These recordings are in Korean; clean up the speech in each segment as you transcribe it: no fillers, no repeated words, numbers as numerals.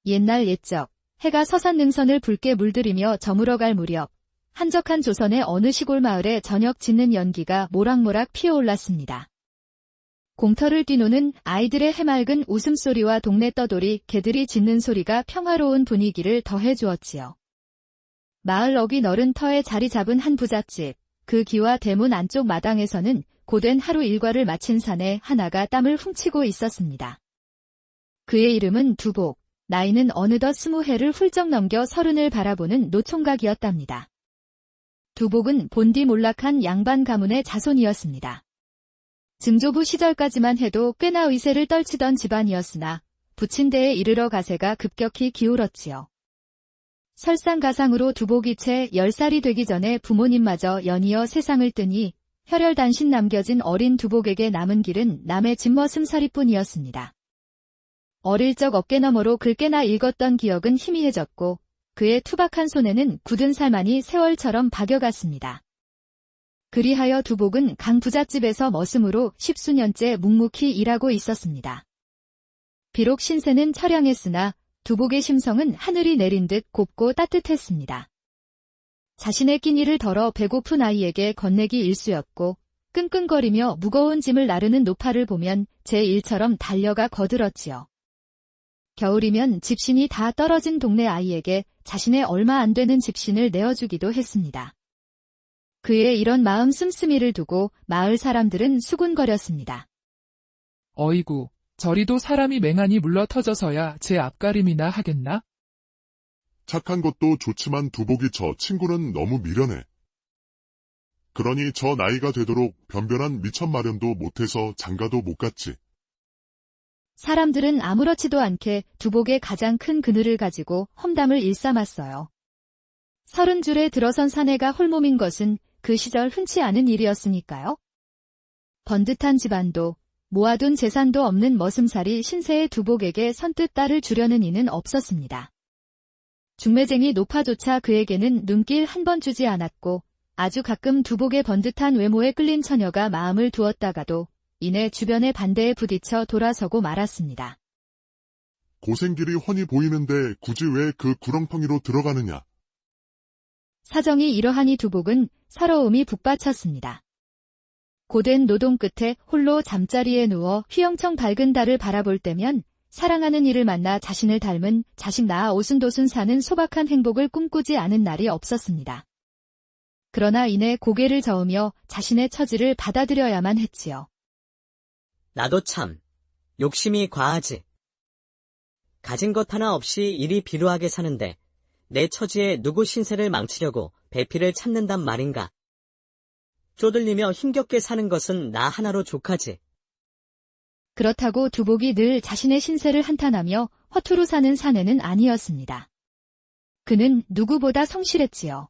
옛날 옛적, 해가 서산능선을 붉게 물들이며 저물어갈 무렵, 한적한 조선의 어느 시골 마을에 저녁 짖는 연기가 모락모락 피어올랐습니다. 공터를 뛰노는 아이들의 해맑은 웃음소리와 동네 떠돌이 개들이 짖는 소리가 평화로운 분위기를 더해주었지요. 마을 어귀 너른 터에 자리 잡은 한 부잣집, 그 기와 대문 안쪽 마당에서는 고된 하루 일과를 마친 사내 하나가 땀을 훔치고 있었습니다. 그의 이름은 두복, 나이는 어느덧 20해를 훌쩍 넘겨 30을 바라보는 노총각이었답니다. 두복은 본디 몰락한 양반 가문의 자손이었습니다. 증조부 시절까지만 해도 꽤나 의세를 떨치던 집안이었으나 부친 대에 이르러 가세가 급격히 기울었지요. 설상가상으로 두복이 채 10살이 되기 전에 부모님마저 연이어 세상을 뜨니 혈혈단신 남겨진 어린 두복에게 남은 길은 남의 집머슴살이뿐이었습니다. 어릴 적 어깨너머로 긁게나 읽었던 기억은 희미해졌고 그의 투박한 손에는 굳은 살만이 세월처럼 박여갔습니다. 그리하여 두복은 강 부잣집에서 머슴으로 10수년째 묵묵히 일하고 있었습니다. 비록 신세는 처량했으나 두복의 심성은 하늘이 내린 듯 곱고 따뜻했습니다. 자신의 끼니를 덜어 배고픈 아이에게 건네기 일쑤였고 끙끙거리며 무거운 짐을 나르는 노파를 보면 제 일처럼 달려가 거들었지요. 겨울이면 집신이 다 떨어진 동네 아이에게 자신의 얼마 안 되는 집신을 내어주기도 했습니다. 그의 이런 마음 씀씀이를 두고 마을 사람들은 수군거렸습니다. 어이구, 저리도 사람이 맹하니 물러터져서야 제 앞가림이나 하겠나? 착한 것도 좋지만 두복이 저 친구는 너무 미련해. 그러니 저 나이가 되도록 변변한 미천 마련도 못해서 장가도 못 갔지. 사람들은 아무렇지도 않게 두복의 가장 큰 그늘을 가지고 험담을 일삼았어요. 30줄에 들어선 사내가 홀몸인 것은 그 시절 흔치 않은 일이었으니까요. 번듯한 집안도 모아둔 재산도 없는 머슴살이 신세의 두복에게 선뜻 딸을 주려는 이는 없었습니다. 중매쟁이 노파조차 그에게는 눈길 한 번 주지 않았고 아주 가끔 두복의 번듯한 외모에 끌린 처녀가 마음을 두었다가도 이내 주변의 반대에 부딪혀 돌아서고 말았습니다. 고생길이 훤히 보이는데 굳이 왜 그 구렁텅이로 들어가느냐. 사정이 이러하니 두복은 서러움이 북받쳤습니다. 고된 노동 끝에 홀로 잠자리에 누워 휘영청 밝은 달을 바라볼 때면 사랑하는 이를 만나 자신을 닮은 자식 낳아 오순도순 사는 소박한 행복을 꿈꾸지 않은 날이 없었습니다. 그러나 이내 고개를 저으며 자신의 처지를 받아들여야만 했지요. 나도 참 욕심이 과하지. 가진 것 하나 없이 이리 비루하게 사는데 내 처지에 누구 신세를 망치려고 배필을 찾는단 말인가. 쪼들리며 힘겹게 사는 것은 나 하나로 족하지. 그렇다고 두복이 늘 자신의 신세를 한탄하며 허투루 사는 사내는 아니었습니다. 그는 누구보다 성실했지요.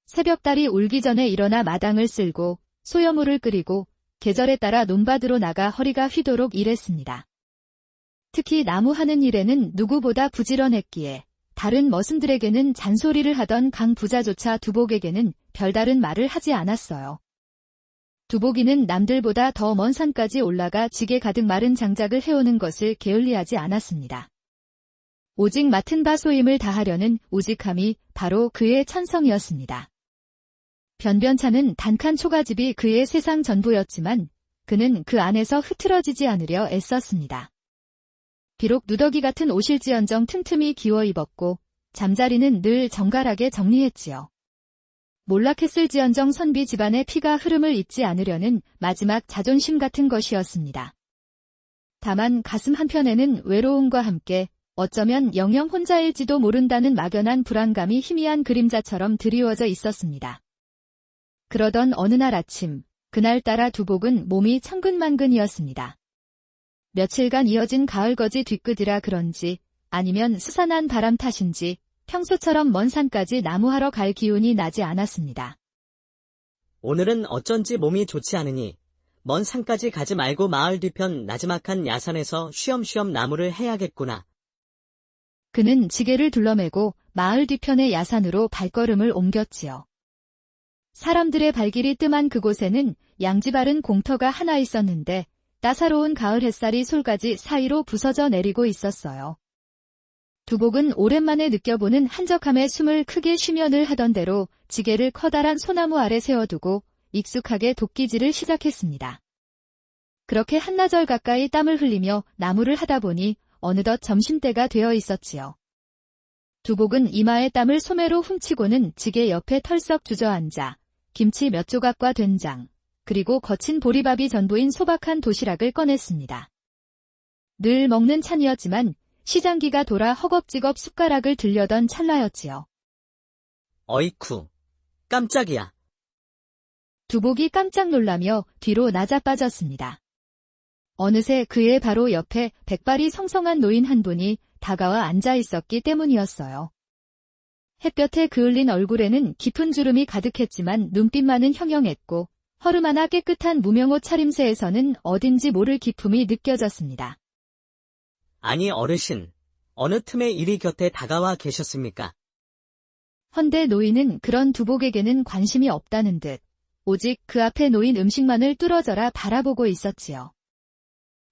새벽달이 울기 전에 일어나 마당을 쓸고 소여물을 끓이고 계절에 따라 논밭으로 나가 허리가 휘도록 일했습니다. 특히 나무하는 일에는 누구보다 부지런했기에 다른 머슴들에게는 잔소리를 하던 강 부자조차 두복에게는 별다른 말을 하지 않았어요. 두복이는 남들보다 더 먼 산까지 올라가 지게 가득 마른 장작을 해오는 것을 게을리하지 않았습니다. 오직 맡은 바 소임을 다하려는 우직함이 바로 그의 천성이었습니다. 변변찮은 단칸 초가집이 그의 세상 전부였지만 그는 그 안에서 흐트러지지 않으려 애썼습니다. 비록 누더기 같은 옷일지언정 틈틈이 기워 입었고 잠자리는 늘 정갈하게 정리했지요. 몰락했을지언정 선비 집안의 피가 흐름을 잊지 않으려는 마지막 자존심 같은 것이었습니다. 다만 가슴 한편에는 외로움과 함께 어쩌면 영영 혼자일지도 모른다는 막연한 불안감이 희미한 그림자처럼 드리워져 있었습니다. 그러던 어느 날 아침, 그날따라 두복은 몸이 천근만근이었습니다. 며칠간 이어진 가을거지 뒤끝이라 그런지 아니면 스산한 바람 탓인지 평소처럼 먼 산까지 나무하러 갈 기운이 나지 않았습니다. 오늘은 어쩐지 몸이 좋지 않으니 먼 산까지 가지 말고 마을 뒤편 나지막한 야산에서 쉬엄쉬엄 나무를 해야겠구나. 그는 지게를 둘러매고 마을 뒤편의 야산으로 발걸음을 옮겼지요. 사람들의 발길이 뜸한 그곳에는 양지바른 공터가 하나 있었는데 따사로운 가을 햇살이 솔가지 사이로 부서져 내리고 있었어요. 두복은 오랜만에 느껴보는 한적함에 숨을 크게 쉬면을 하던 대로 지게를 커다란 소나무 아래 세워두고 익숙하게 도끼질을 시작했습니다. 그렇게 한나절 가까이 땀을 흘리며 나무를 하다 보니 어느덧 점심때가 되어 있었지요. 두복은 이마에 땀을 소매로 훔치고는 지게 옆에 털썩 주저앉아 김치 몇 조각과 된장, 그리고 거친 보리밥이 전부인 소박한 도시락을 꺼냈습니다. 늘 먹는 찬이었지만 시장기가 돌아 허겁지겁 숟가락을 들려던 찰나였지요. 어이쿠, 깜짝이야. 두복이 깜짝 놀라며 뒤로 나자빠졌습니다. 어느새 그의 바로 옆에 백발이 성성한 노인 한 분이 다가와 앉아 있었기 때문이었어요. 햇볕에 그을린 얼굴에는 깊은 주름이 가득했지만 눈빛만은 형형했고 허름하나 깨끗한 무명옷 차림새에서는 어딘지 모를 기품이 느껴졌습니다. 아니 어르신, 어느 틈에 이리 곁에 다가와 계셨습니까? 헌데 노인은 그런 두복에게는 관심이 없다는 듯 오직 그 앞에 놓인 음식만을 뚫어져라 바라보고 있었지요.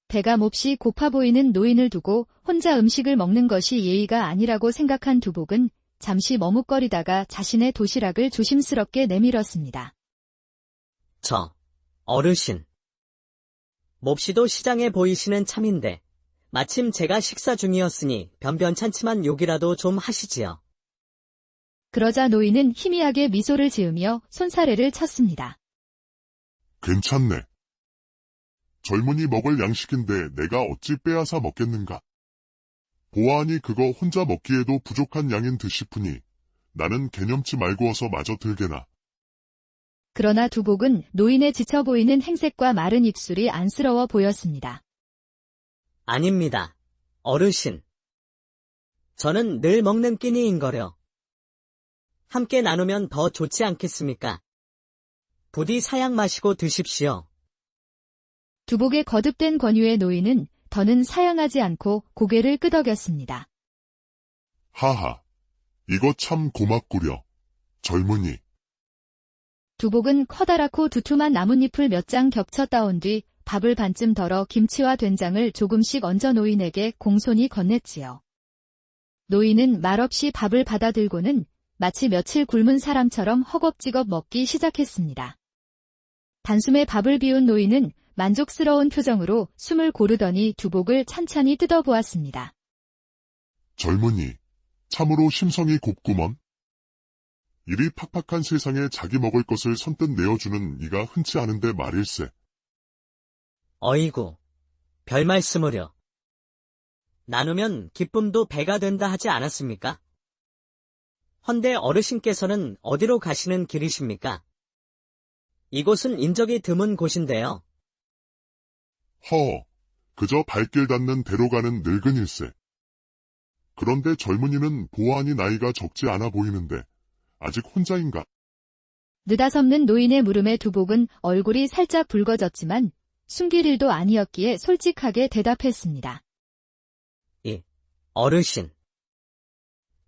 배가 몹시 고파 보이는 노인을 두고 혼자 음식을 먹는 것이 예의가 아니라고 생각한 두복은 잠시 머뭇거리다가 자신의 도시락을 조심스럽게 내밀었습니다. 어르신. 몹시도 시장에 보이시는 참인데 마침 제가 식사 중이었으니 변변찮지만 욕이라도 좀 하시지요. 그러자 노인은 희미하게 미소를 지으며 손사래를 쳤습니다. 괜찮네. 젊은이 먹을 양식인데 내가 어찌 빼앗아 먹겠는가. 보아하니 그거 혼자 먹기에도 부족한 양인 듯 싶으니 나는 개념치 말고 어서 마저 들게나. 그러나 두복은 노인의 지쳐 보이는 행색과 마른 입술이 안쓰러워 보였습니다. 아닙니다. 어르신. 저는 늘 먹는 끼니인거려. 함께 나누면 더 좋지 않겠습니까? 부디 사양 마시고 드십시오. 두복의 거듭된 권유에 노인은 더는 사양하지 않고 고개를 끄덕였습니다. 하하, 이거 참 고맙구려. 젊은이. 두복은 커다랗고 두툼한 나뭇잎을 몇 장 겹쳐 따온 뒤 밥을 반쯤 덜어 김치와 된장을 조금씩 얹어 노인에게 공손히 건넸지요. 노인은 말없이 밥을 받아들고는 마치 며칠 굶은 사람처럼 허겁지겁 먹기 시작했습니다. 단숨에 밥을 비운 노인은 만족스러운 표정으로 숨을 고르더니 두복을 찬찬히 뜯어보았습니다. 젊은이, 참으로 심성이 곱구먼. 이리 팍팍한 세상에 자기 먹을 것을 선뜻 내어주는 이가 흔치 않은데 말일세. 어이구, 별 말씀을요. 나누면 기쁨도 배가 된다 하지 않았습니까? 헌데 어르신께서는 어디로 가시는 길이십니까? 이곳은 인적이 드문 곳인데요. 그저 발길 닿는 대로 가는 늙은일세. 그런데 젊은이는 보아하니 나이가 적지 않아 보이는데 아직 혼자인가? 느닷없는 노인의 물음에 두복은 얼굴이 살짝 붉어졌지만 숨길 일도 아니었기에 솔직하게 대답했습니다. 어르신.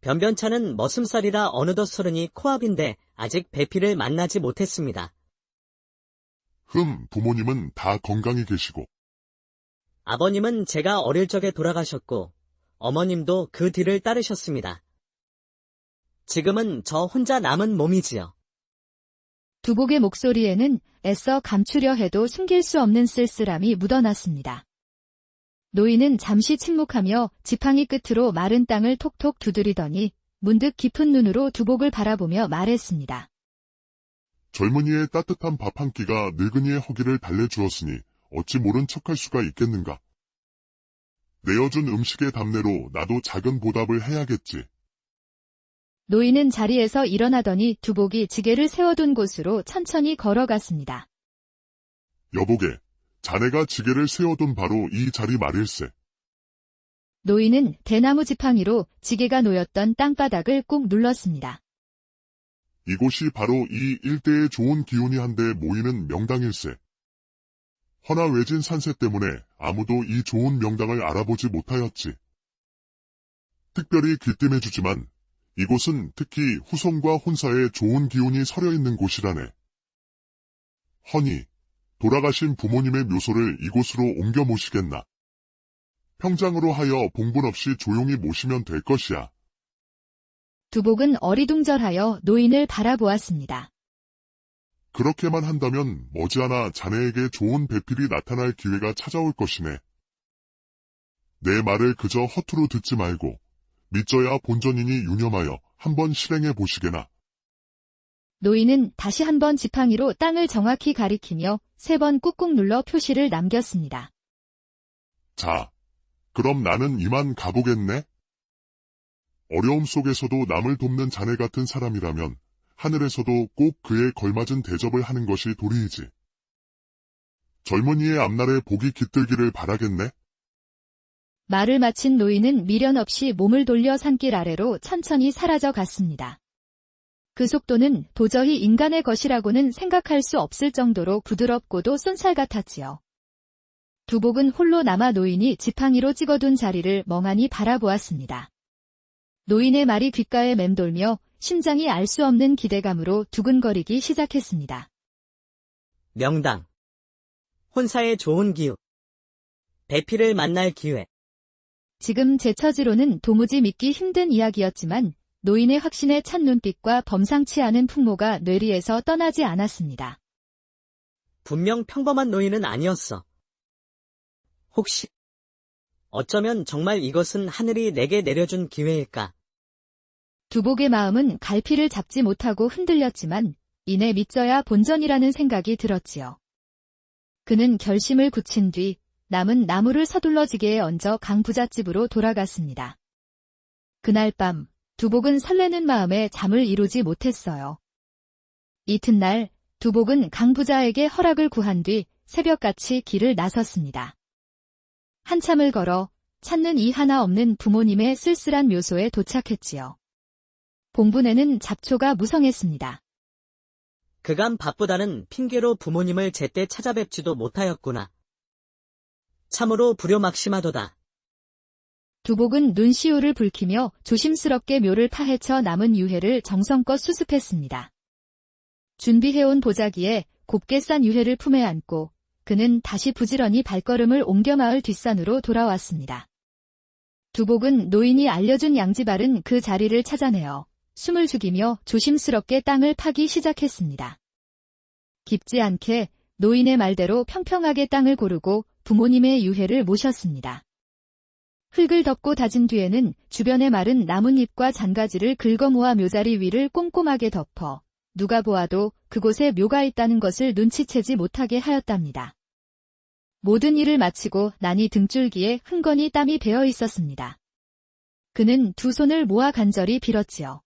변변찮은 머슴살이라 어느덧 서른이 코앞인데 아직 배필을 만나지 못했습니다. 부모님은 다 건강히 계시고. 아버님은 제가 어릴 적에 돌아가셨고 어머님도 그 뒤를 따르셨습니다. 지금은 저 혼자 남은 몸이지요. 두복의 목소리에는 애써 감추려 해도 숨길 수 없는 쓸쓸함이 묻어났습니다. 노인은 잠시 침묵하며 지팡이 끝으로 마른 땅을 톡톡 두드리더니 문득 깊은 눈으로 두복을 바라보며 말했습니다. 젊은이의 따뜻한 밥 한 끼가 늙은이의 허기를 달래주었으니 어찌 모른 척할 수가 있겠는가. 내어준 음식의 답례로 나도 작은 보답을 해야겠지. 노인은 자리에서 일어나더니 두복이 지게를 세워둔 곳으로 천천히 걸어갔습니다. 여보게, 자네가 지게를 세워둔 바로 이 자리 말일세. 노인은 대나무 지팡이로 지게가 놓였던 땅바닥을 꾹 눌렀습니다. 이곳이 바로 이 일대의 좋은 기운이 한데 모이는 명당일세. 허나 외진 산세 때문에 아무도 이 좋은 명당을 알아보지 못하였지. 특별히 귀띔해주지만 이곳은 특히 후손과 혼사에 좋은 기운이 서려 있는 곳이라네. 허니, 돌아가신 부모님의 묘소를 이곳으로 옮겨 모시겠나. 평장으로 하여 봉분 없이 조용히 모시면 될 것이야. 두복은 어리둥절하여 노인을 바라보았습니다. 그렇게만 한다면 머지않아 자네에게 좋은 배필이 나타날 기회가 찾아올 것이네. 내 말을 그저 허투루 듣지 말고 믿져야 본전이니 유념하여 한번 실행해 보시게나. 노인은 다시 한번 지팡이로 땅을 정확히 가리키며 3번 꾹꾹 눌러 표시를 남겼습니다. 자, 그럼 나는 이만 가보겠네. 어려움 속에서도 남을 돕는 자네 같은 사람이라면 하늘에서도 꼭 그에 걸맞은 대접을 하는 것이 도리이지. 젊은이의 앞날에 복이 깃들기를 바라겠네. 말을 마친 노인은 미련 없이 몸을 돌려 산길 아래로 천천히 사라져 갔습니다. 그 속도는 도저히 인간의 것이라고는 생각할 수 없을 정도로 부드럽고도 쏜살 같았지요. 두복은 홀로 남아 노인이 지팡이로 찍어둔 자리를 멍하니 바라보았습니다. 노인의 말이 귓가에 맴돌며 심장이 알 수 없는 기대감으로 두근거리기 시작했습니다. 명당. 혼사의 좋은 기후. 배필을 만날 기회. 지금 제 처지로는 도무지 믿기 힘든 이야기였지만 노인의 확신에 찬 눈빛과 범상치 않은 풍모가 뇌리에서 떠나지 않았습니다. 분명 평범한 노인은 아니었어. 혹시 어쩌면 정말 이것은 하늘이 내게 내려준 기회일까? 두복의 마음은 갈피를 잡지 못하고 흔들렸지만 이내 믿져야 본전이라는 생각이 들었지요. 그는 결심을 굳힌 뒤 남은 나무를 서둘러 지게에 얹어 강 부잣집으로 돌아갔습니다. 그날 밤 두복은 설레는 마음에 잠을 이루지 못했어요. 이튿날 두복은 강 부자에게 허락을 구한 뒤 새벽같이 길을 나섰습니다. 한참을 걸어 찾는 이 하나 없는 부모님의 쓸쓸한 묘소에 도착했지요. 봉분에는 잡초가 무성했습니다. 그간 바쁘다는 핑계로 부모님을 제때 찾아뵙지도 못하였구나. 참으로 불효막심하도다. 두복은 눈시울을 붉히며 조심스럽게 묘를 파헤쳐 남은 유해를 정성껏 수습했습니다. 준비해온 보자기에 곱게 싼 유해를 품에 안고 그는 다시 부지런히 발걸음을 옮겨 마을 뒷산으로 돌아왔습니다. 두복은 노인이 알려준 양지발은 그 자리를 찾아내어 숨을 죽이며 조심스럽게 땅을 파기 시작했습니다. 깊지 않게 노인의 말대로 평평하게 땅을 고르고 부모님의 유해를 모셨습니다. 흙을 덮고 다진 뒤에는 주변에 마른 나뭇잎과 잔가지를 긁어모아 묘자리 위를 꼼꼼하게 덮어 누가 보아도 그곳에 묘가 있다는 것을 눈치채지 못하게 하였답니다. 모든 일을 마치고 나니 등줄기에 흥건히 땀이 배어 있었습니다. 그는 두 손을 모아 간절히 빌었지요.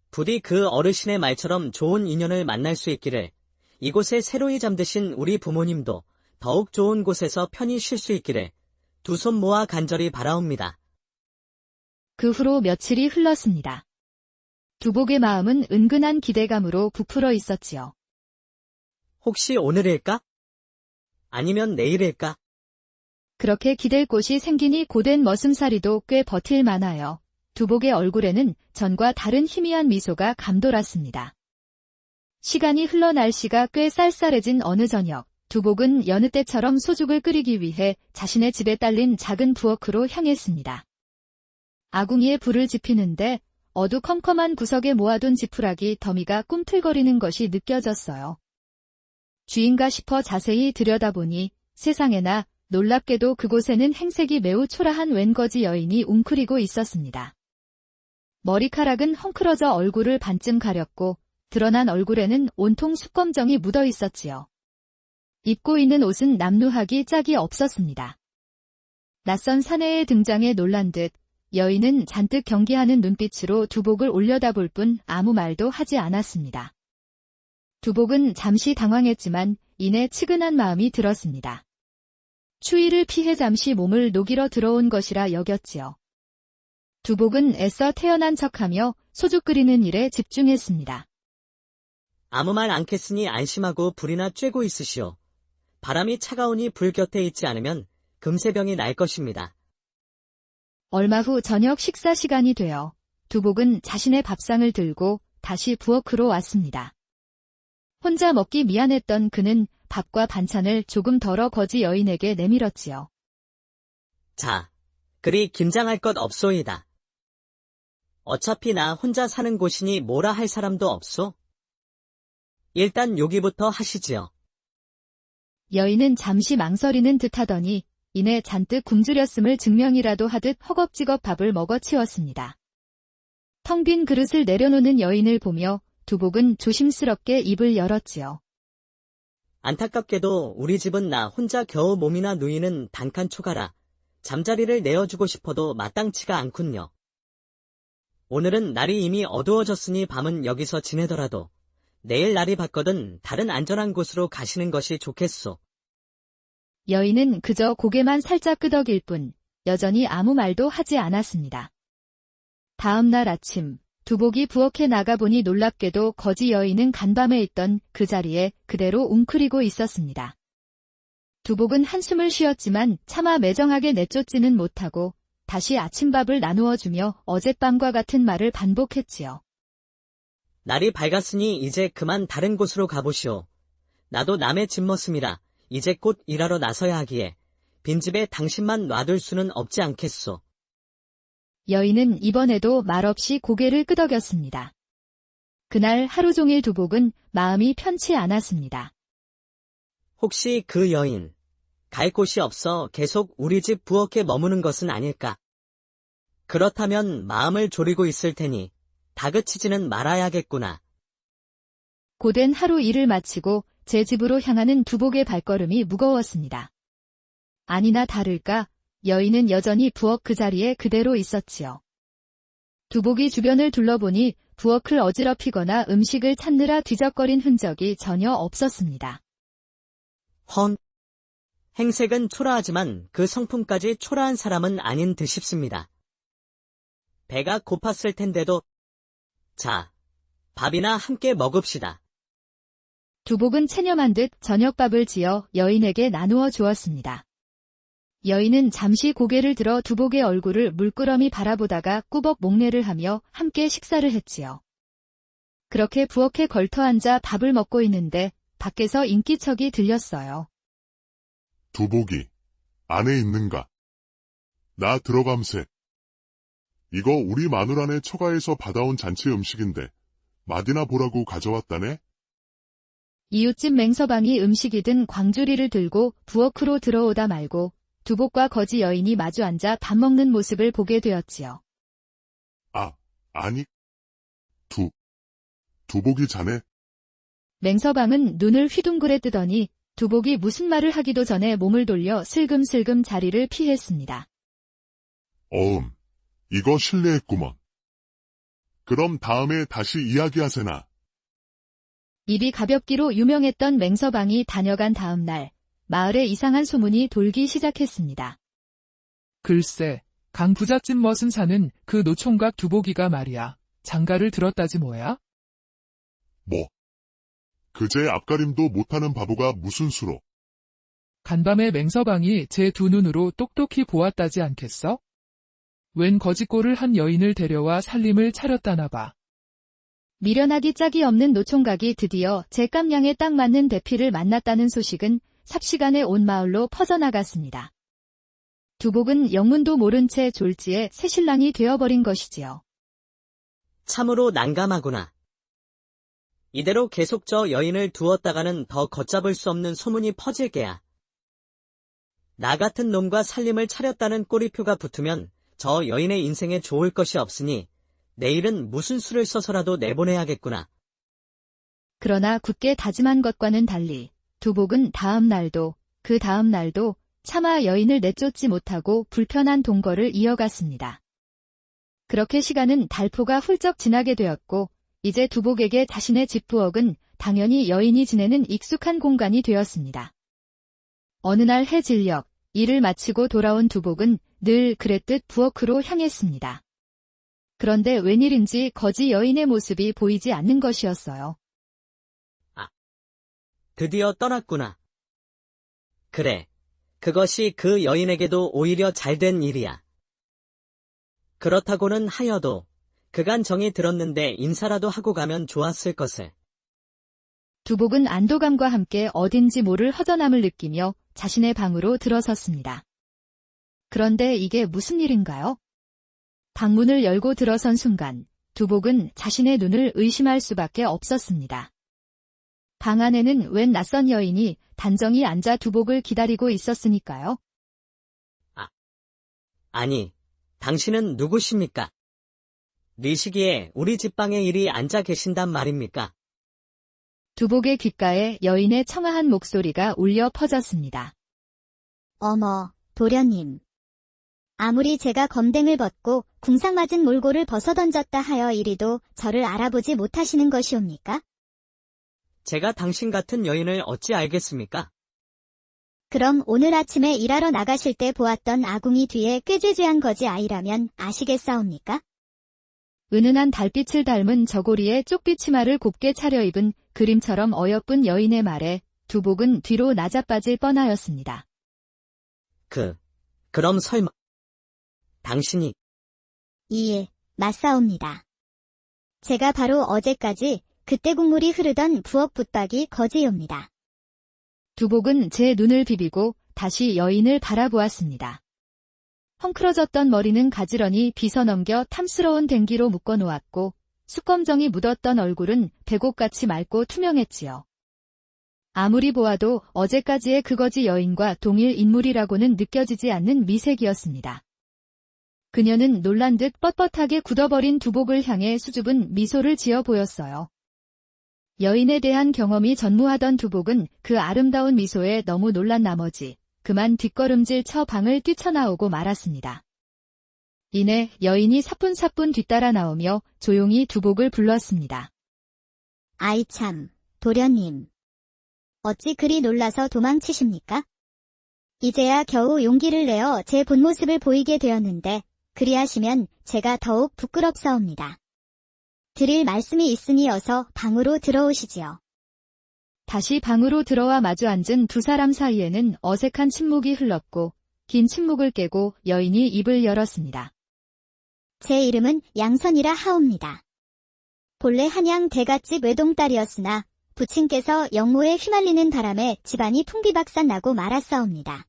부디 그 어르신의 말처럼 좋은 인연을 만날 수 있기를, 이곳에 새로이 잠드신 우리 부모님도 더욱 좋은 곳에서 편히 쉴 수 있기를 두 손 모아 간절히 바라옵니다. 그 후로 며칠이 흘렀습니다. 두복의 마음은 은근한 기대감으로 부풀어 있었지요. 혹시 오늘일까? 아니면 내일일까? 그렇게 기댈 곳이 생기니 고된 머슴살이도 꽤 버틸 만하여 두복의 얼굴에는 전과 다른 희미한 미소가 감돌았습니다. 시간이 흘러 날씨가 꽤 쌀쌀해진 어느 저녁, 두복은 여느 때처럼 소죽을 끓이기 위해 자신의 집에 딸린 작은 부엌으로 향했습니다. 아궁이에 불을 지피는데 어두컴컴한 구석에 모아둔 지푸라기 더미가 꿈틀거리는 것이 느껴졌어요. 쥐인가 싶어 자세히 들여다보니 세상에나 놀랍게도 그곳에는 행색이 매우 초라한 웬거지 여인이 웅크리고 있었습니다. 머리카락은 헝클어져 얼굴을 반쯤 가렸고 드러난 얼굴에는 온통 숯검정이 묻어 있었지요. 입고 있는 옷은 남루하기 짝이 없었습니다. 낯선 사내의 등장에 놀란 듯 여인은 잔뜩 경계하는 눈빛으로 두복을 올려다볼 뿐 아무 말도 하지 않았습니다. 두복은 잠시 당황했지만 이내 측은한 마음이 들었습니다. 추위를 피해 잠시 몸을 녹이러 들어온 것이라 여겼지요. 두복은 애써 태어난 척하며 소주 끓이는 일에 집중했습니다. 아무 말 않겠으니 안심하고 불이나 쬐고 있으시오. 바람이 차가우니 불 곁에 있지 않으면 금세병이 날 것입니다. 얼마 후 저녁 식사 시간이 되어 두복은 자신의 밥상을 들고 다시 부엌으로 왔습니다. 혼자 먹기 미안했던 그는 밥과 반찬을 조금 덜어 거지 여인에게 내밀었지요. 자, 그리 긴장할 것 없소이다. 어차피 나 혼자 사는 곳이니 뭐라 할 사람도 없소. 일단 요기부터 하시지요. 여인은 잠시 망설이는 듯하더니 이내 잔뜩 굶주렸음을 증명이라도 하듯 허겁지겁 밥을 먹어 치웠습니다. 텅 빈 그릇을 내려놓는 여인을 보며 두복은 조심스럽게 입을 열었지요. 안타깝게도 우리 집은 나 혼자 겨우 몸이나 누이는 단칸 초가라 잠자리를 내어주고 싶어도 마땅치가 않군요. 오늘은 날이 이미 어두워졌으니 밤은 여기서 지내더라도 내일 날이 밝거든 다른 안전한 곳으로 가시는 것이 좋겠소. 여인은 그저 고개만 살짝 끄덕일 뿐 여전히 아무 말도 하지 않았습니다. 다음 날 아침 두복이 부엌에 나가보니 놀랍게도 거지 여인은 간밤에 있던 그 자리에 그대로 웅크리고 있었습니다. 두복은 한숨을 쉬었지만 차마 매정하게 내쫓지는 못하고 다시 아침밥을 나누어 주며 어젯밤과 같은 말을 반복했지요. 날이 밝았으니 이제 그만 다른 곳으로 가보시오. 나도 남의 집 머슴이라 이제 곧 일하러 나서야 하기에 빈집에 당신만 놔둘 수는 없지 않겠소. 여인은 이번에도 말없이 고개를 끄덕였습니다. 그날 하루 종일 두복은 마음이 편치 않았습니다. 혹시 그 여인, 갈 곳이 없어 계속 우리 집 부엌에 머무는 것은 아닐까? 그렇다면 마음을 졸이고 있을 테니 다그치지는 말아야겠구나. 고된 하루 일을 마치고 제 집으로 향하는 두복의 발걸음이 무거웠습니다. 아니나 다를까 여인은 여전히 부엌 그 자리에 그대로 있었지요. 두복이 주변을 둘러보니 부엌을 어지럽히거나 음식을 찾느라 뒤적거린 흔적이 전혀 없었습니다. 헌. 행색은 초라하지만 그 성품까지 초라한 사람은 아닌 듯 싶습니다. 배가 고팠을 텐데도. 자, 밥이나 함께 먹읍시다. 두복은 체념한 듯 저녁밥을 지어 여인에게 나누어 주었습니다. 여인은 잠시 고개를 들어 두복의 얼굴을 물끄러미 바라보다가 꾸벅 목례를 하며 함께 식사를 했지요. 그렇게 부엌에 걸터앉아 밥을 먹고 있는데 밖에서 인기척이 들렸어요. 두복이 안에 있는가? 나 들어감세. 이거 우리 마누라네 처가에서 받아온 잔치 음식인데 맛이나 보라고 가져왔다네? 이웃집 맹서방이 음식이든 광주리를 들고 부엌으로 들어오다 말고 두복과 거지 여인이 마주 앉아 밥 먹는 모습을 보게 되었지요. 아니. 두복이 자네? 맹서방은 눈을 휘둥그레 뜨더니 두복이 무슨 말을 하기도 전에 몸을 돌려 슬금슬금 자리를 피했습니다. 이거 실례했구먼. 그럼 다음에 다시 이야기하세나. 입이 가볍기로 유명했던 맹서방이 다녀간 다음 날 마을에 이상한 소문이 돌기 시작했습니다. 글쎄, 강 부잣집 멋은 사는 그 노총각 두복이가 말이야. 장가를 들었다지 뭐야? 뭐? 그제 앞가림도 못하는 바보가 무슨 수로? 간밤에 맹서방이 제 두 눈으로 똑똑히 보았다지 않겠어? 웬 거짓골을 한 여인을 데려와 살림을 차렸다나 봐. 미련하기 짝이 없는 노총각이 드디어 제 깜냥에 딱 맞는 대피를 만났다는 소식은 삽시간에 온 마을로 퍼져나갔습니다. 두복은 영문도 모른 채 졸지에 새신랑이 되어버린 것이지요. 참으로 난감하구나. 이대로 계속 저 여인을 두었다가는 더 걷잡을 수 없는 소문이 퍼질 게야. 나 같은 놈과 살림을 차렸다는 꼬리표가 붙으면 저 여인의 인생에 좋을 것이 없으니 내일은 무슨 수를 써서라도 내보내야겠구나. 그러나 굳게 다짐한 것과는 달리 두복은 다음 날도 그 다음 날도 차마 여인을 내쫓지 못하고 불편한 동거를 이어갔습니다. 그렇게 시간은 달포가 훌쩍 지나게 되었고 이제 두복에게 자신의 집부엌은 당연히 여인이 지내는 익숙한 공간이 되었습니다. 어느 날 해질녘 일을 마치고 돌아온 두복은 늘 그랬듯 부엌으로 향했습니다. 그런데 웬일인지 거지 여인의 모습이 보이지 않는 것이었어요. 드디어 떠났구나. 그래, 그것이 그 여인에게도 오히려 잘된 일이야. 그렇다고는 하여도 그간 정이 들었는데 인사라도 하고 가면 좋았을 것을. 두복은 안도감과 함께 어딘지 모를 허전함을 느끼며 자신의 방으로 들어섰습니다. 그런데 이게 무슨 일인가요? 방문을 열고 들어선 순간 두복은 자신의 눈을 의심할 수밖에 없었습니다. 방 안에는 웬 낯선 여인이 단정히 앉아 두복을 기다리고 있었으니까요. 아니, 당신은 누구십니까? 이 시기에 우리 집방에 이리 앉아 계신단 말입니까? 두복의 귓가에 여인의 청아한 목소리가 울려 퍼졌습니다. 어머, 도련님. 아무리 제가 검댕을 벗고 궁상맞은 몰골을 벗어던졌다 하여 이리도 저를 알아보지 못하시는 것이옵니까? 제가 당신 같은 여인을 어찌 알겠습니까? 그럼 오늘 아침에 일하러 나가실 때 보았던 아궁이 뒤에 꾀죄죄한 거지 아이라면 아시겠사옵니까? 은은한 달빛을 닮은 저고리에 쪽비 치마를 곱게 차려입은 그림처럼 어여쁜 여인의 말에 두복은 뒤로 나자빠질 뻔하였습니다. 그럼 설마 당신이 예, 맞사옵니다. 제가 바로 어제까지 그때 국물이 흐르던 부엌 붙박이 거지입니다. 두복은 제 눈을 비비고 다시 여인을 바라보았습니다. 헝클어졌던 머리는 가지런히 빗어넘겨 탐스러운 댕기로 묶어놓았고 숯검정이 묻었던 얼굴은 백옥같이 맑고 투명했지요. 아무리 보아도 어제까지의 그 거지 여인과 동일 인물이라고는 느껴지지 않는 미색이었습니다. 그녀는 놀란 듯 뻣뻣하게 굳어버린 두복을 향해 수줍은 미소를 지어 보였어요. 여인에 대한 경험이 전무하던 두복은 그 아름다운 미소에 너무 놀란 나머지 그만 뒷걸음질 쳐 방을 뛰쳐나오고 말았습니다. 이내 여인이 사뿐사뿐 뒤따라 나오며 조용히 두복을 불렀습니다. 아이 참, 도련님. 어찌 그리 놀라서 도망치십니까? 이제야 겨우 용기를 내어 제 본 모습을 보이게 되었는데 그리하시면 제가 더욱 부끄럽사옵니다. 드릴 말씀이 있으니 어서 방으로 들어오시지요. 다시 방으로 들어와 마주 앉은 두 사람 사이에는 어색한 침묵이 흘렀고 긴 침묵을 깨고 여인이 입을 열었습니다. 제 이름은 양선이라 하옵니다. 본래 한양 대갓집 외동딸이었으나 부친께서 영모에 휘말리는 바람에 집안이 풍비박산 나고 말았사옵니다.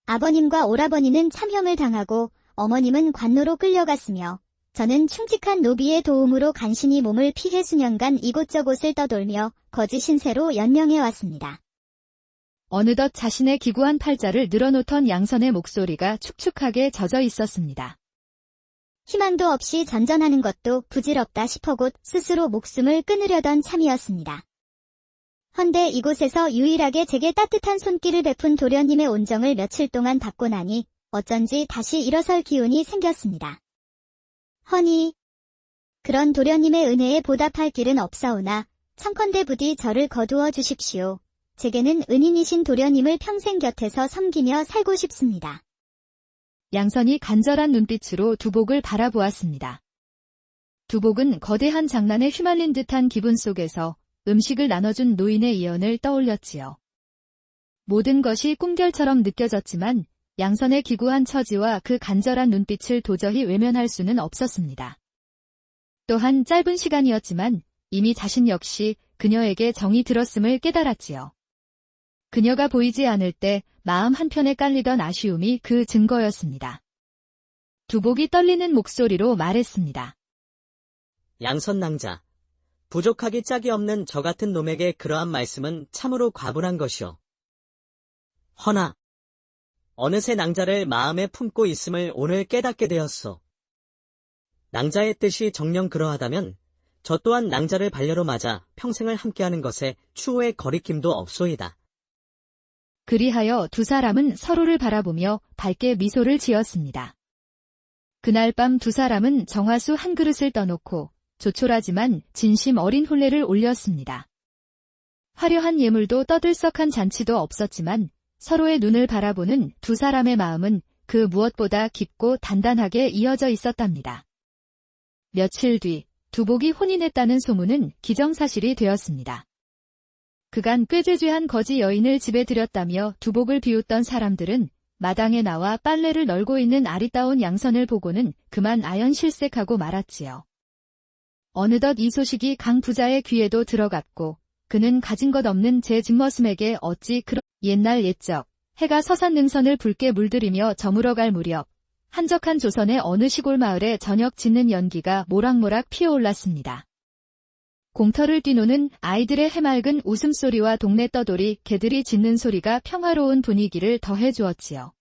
아버님과 오라버니는 참형을 당하고 어머님은 관노로 끌려갔으며 저는 충직한 노비의 도움으로 간신히 몸을 피해 수년간 이곳저곳을 떠돌며 거지 신세로 연명해왔습니다. 어느덧 자신의 기구한 팔자를 늘어놓던 양선의 목소리가 축축하게 젖어 있었습니다. 희망도 없이 전전하는 것도 부질없다 싶어 곧 스스로 목숨을 끊으려던 참이었습니다. 헌데 이곳에서 유일하게 제게 따뜻한 손길을 베푼 도련님의 온정을 며칠 동안 받고 나니 어쩐지 다시 일어설 기운이 생겼습니다. 허니, 그런 도련님의 은혜에 보답할 길은 없사오나 청컨대 부디 저를 거두어 주십시오. 제게는 은인이신 도련님을 평생 곁에서 섬기며 살고 싶습니다. 양선이 간절한 눈빛으로 두복을 바라보았습니다. 두복은 거대한 장난에 휘말린 듯한 기분 속에서 음식을 나눠준 노인의 예언을 떠올렸지요. 모든 것이 꿈결처럼 느껴졌지만 양선의 기구한 처지와 그 간절한 눈빛을 도저히 외면할 수는 없었습니다. 또한 짧은 시간이었지만 이미 자신 역시 그녀에게 정이 들었음을 깨달았지요. 그녀가 보이지 않을 때 마음 한편에 깔리던 아쉬움이 그 증거였습니다. 두복이 떨리는 목소리로 말했습니다. 양선 낭자, 부족하기 짝이 없는 저 같은 놈에게 그러한 말씀은 참으로 과분한 것이오. 허나 어느새 낭자를 마음에 품고 있음을 오늘 깨닫게 되었소. 낭자의 뜻이 정녕 그러하다면 저 또한 낭자를 반려로 맞아 평생을 함께하는 것에 추후의 거리낌도 없소이다. 그리하여 두 사람은 서로를 바라보며 밝게 미소를 지었습니다. 그날 밤 두 사람은 정화수 한 그릇을 떠놓고 조촐하지만 진심 어린 혼례를 올렸습니다. 화려한 예물도 떠들썩한 잔치도 없었지만 서로의 눈을 바라보는 두 사람의 마음은 그 무엇보다 깊고 단단하게 이어져 있었답니다. 며칠 뒤 두복이 혼인했다는 소문은 기정사실이 되었습니다. 그간 꾀죄죄한 거지 여인을 집에 들였다며 두복을 비웃던 사람들은 마당에 나와 빨래를 널고 있는 아리따운 양선을 보고는 그만 아연실색하고 말았지요. 어느덧 이 소식이 강 부자의 귀에도 들어갔고 그는 가진 것 없는 제 집머슴에게 어찌 그런 옛날 옛적 해가 서산 능선을 붉게 물들이며 저물어갈 무렵 한적한 조선의 어느 시골 마을에 저녁 짖는 연기가 모락모락 피어올랐습니다. 공터를 뛰노는 아이들의 해맑은 웃음소리와 동네 떠돌이 개들이 짖는 소리가 평화로운 분위기를 더해주었지요.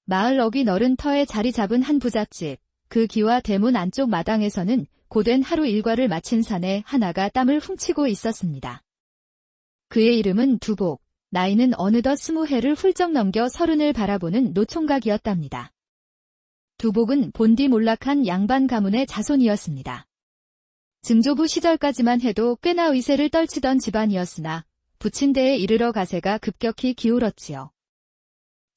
마을 어귀 너른 터에 자리 잡은 한 부잣집, 그 기와 대문 안쪽 마당에서는 고된 하루 일과를 마친 사내 하나가 땀을 훔치고 있었습니다. 그의 이름은 두복, 나이는 어느덧 20해를 훌쩍 넘겨 30을 바라보는 노총각이었답니다. 두복은 본디 몰락한 양반 가문의 자손이었습니다. 증조부 시절까지만 해도 꽤나 위세를 떨치던 집안이었으나 부친대에 이르러 가세가 급격히 기울었지요.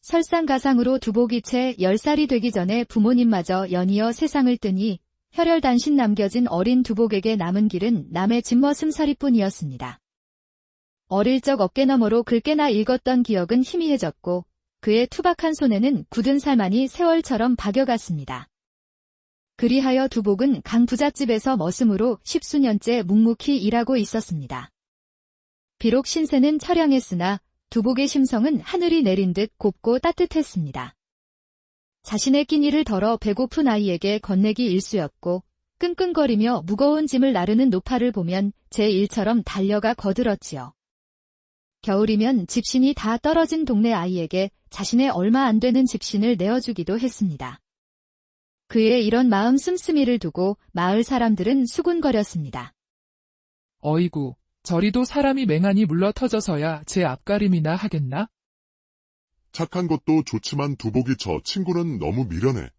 설상가상으로 두복이 채 10살이 되기 전에 부모님마저 연이어 세상을 뜨니 혈혈단신 남겨진 어린 두복에게 남은 길은 남의 집머슴살이뿐이었습니다. 어릴 적 어깨너머로 긁게나 읽었던 기억은 희미해졌고 그의 투박한 손에는 굳은 살만이 세월처럼 박여갔습니다. 그리하여 두복은 강 부잣집에서 머슴으로 10수년째 묵묵히 일하고 있었습니다. 비록 신세는 처량했으나 두복의 심성은 하늘이 내린 듯 곱고 따뜻했습니다. 자신의 끼니를 덜어 배고픈 아이에게 건네기 일쑤였고 끙끙거리며 무거운 짐을 나르는 노파를 보면 제 일처럼 달려가 거들었지요. 겨울이면 집신이 다 떨어진 동네 아이에게 자신의 얼마 안 되는 집신을 내어주기도 했습니다. 그의 이런 마음 씀씀이를 두고 마을 사람들은 수군거렸습니다. 어이구, 저리도 사람이 맹하니 물러터져서야 제 앞가림이나 하겠나? 착한 것도 좋지만 두복이 저 친구는 너무 미련해.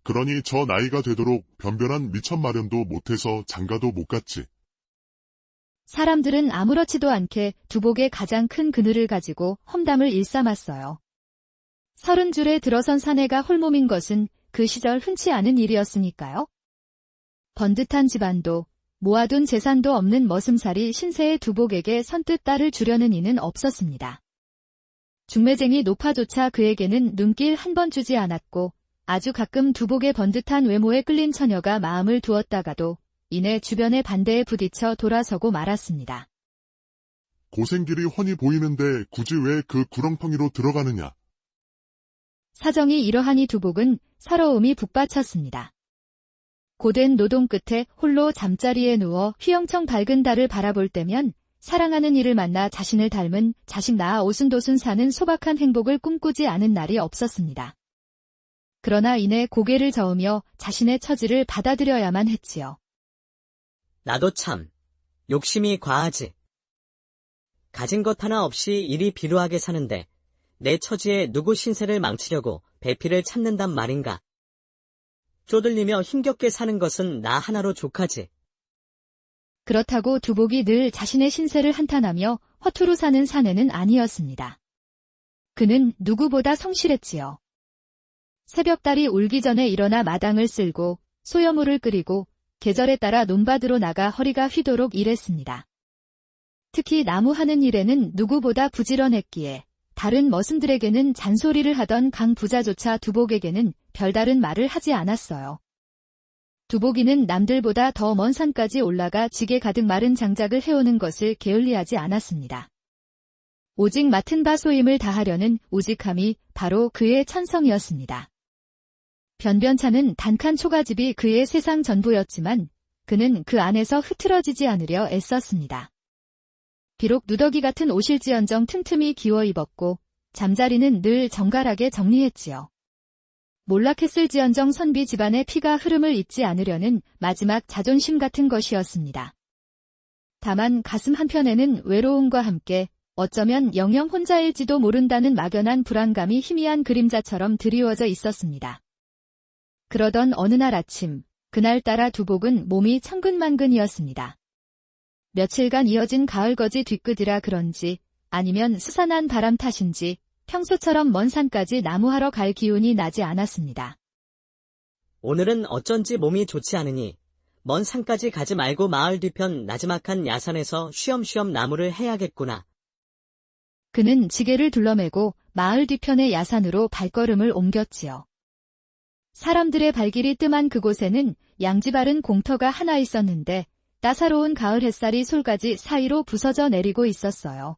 그러니 저 나이가 되도록 변변한 미천 마련도 못해서 장가도 못 갔지. 사람들은 아무렇지도 않게 두복의 가장 큰 그늘을 가지고 험담을 일삼았어요. 30줄에 들어선 사내가 홀몸인 것은 그 시절 흔치 않은 일이었으니까요. 번듯한 집안도 모아둔 재산도 없는 머슴살이 신세의 두복에게 선뜻 딸을 주려는 이는 없었습니다. 중매쟁이 노파조차 그에게는 눈길 한 번 주지 않았고 아주 가끔 두복의 번듯한 외모에 끌린 처녀가 마음을 두었다가도 이내 주변의 반대에 부딪혀 돌아서고 말았습니다. 고생길이 훤히 보이는데 굳이 왜 그 구렁텅이로 들어가느냐. 사정이 이러하니 두복은 서러움이 북받쳤습니다. 고된 노동 끝에 홀로 잠자리에 누워 휘영청 밝은 달을 바라볼 때면 사랑하는 이를 만나 자신을 닮은 자식 낳아 오순도순 사는 소박한 행복을 꿈꾸지 않은 날이 없었습니다. 그러나 이내 고개를 저으며 자신의 처지를 받아들여야만 했지요. 나도 참 욕심이 과하지. 가진 것 하나 없이 일이 비루하게 사는데 내 처지에 누구 신세를 망치려고 배필을 찾는단 말인가. 쪼들리며 힘겹게 사는 것은 나 하나로 족하지. 그렇다고 두복이 늘 자신의 신세를 한탄하며 허투루 사는 사내는 아니었습니다. 그는 누구보다 성실했지요. 새벽달이 울기 전에 일어나 마당을 쓸고 소여물을 끓이고 계절에 따라 논밭으로 나가 허리가 휘도록 일했습니다. 특히 나무하는 일에는 누구보다 부지런했기에 다른 머슴들에게는 잔소리를 하던 강 부자조차 두복에게는 별다른 말을 하지 않았어요. 두복이는 남들보다 더 먼 산까지 올라가 지게 가득 마른 장작을 해오는 것을 게을리하지 않았습니다. 오직 맡은 바 소임을 다하려는 우직함이 바로 그의 천성이었습니다. 변변찮은 단칸 초가집이 그의 세상 전부였지만 그는 그 안에서 흐트러지지 않으려 애썼습니다. 비록 누더기 같은 옷일지언정 틈틈이 기워 입었고 잠자리는 늘 정갈하게 정리했지요. 몰락했을지언정 선비 집안의 피가 흐름을 잊지 않으려는 마지막 자존심 같은 것이었습니다. 다만 가슴 한편에는 외로움과 함께 어쩌면 영영 혼자일지도 모른다는 막연한 불안감이 희미한 그림자처럼 드리워져 있었습니다. 그러던 어느 날 아침, 그날따라 두복은 몸이 천근만근이었습니다. 며칠간 이어진 가을거지 뒤끝이라 그런지 아니면 스산한 바람 탓인지 평소처럼 먼 산까지 나무하러 갈 기운이 나지 않았습니다. 오늘은 어쩐지 몸이 좋지 않으니 먼 산까지 가지 말고 마을 뒤편 나지막한 야산에서 쉬엄쉬엄 나무를 해야겠구나. 그는 지게를 둘러매고 마을 뒤편의 야산으로 발걸음을 옮겼지요. 사람들의 발길이 뜸한 그곳에는 양지바른 공터가 하나 있었는데 따사로운 가을 햇살이 솔가지 사이로 부서져 내리고 있었어요.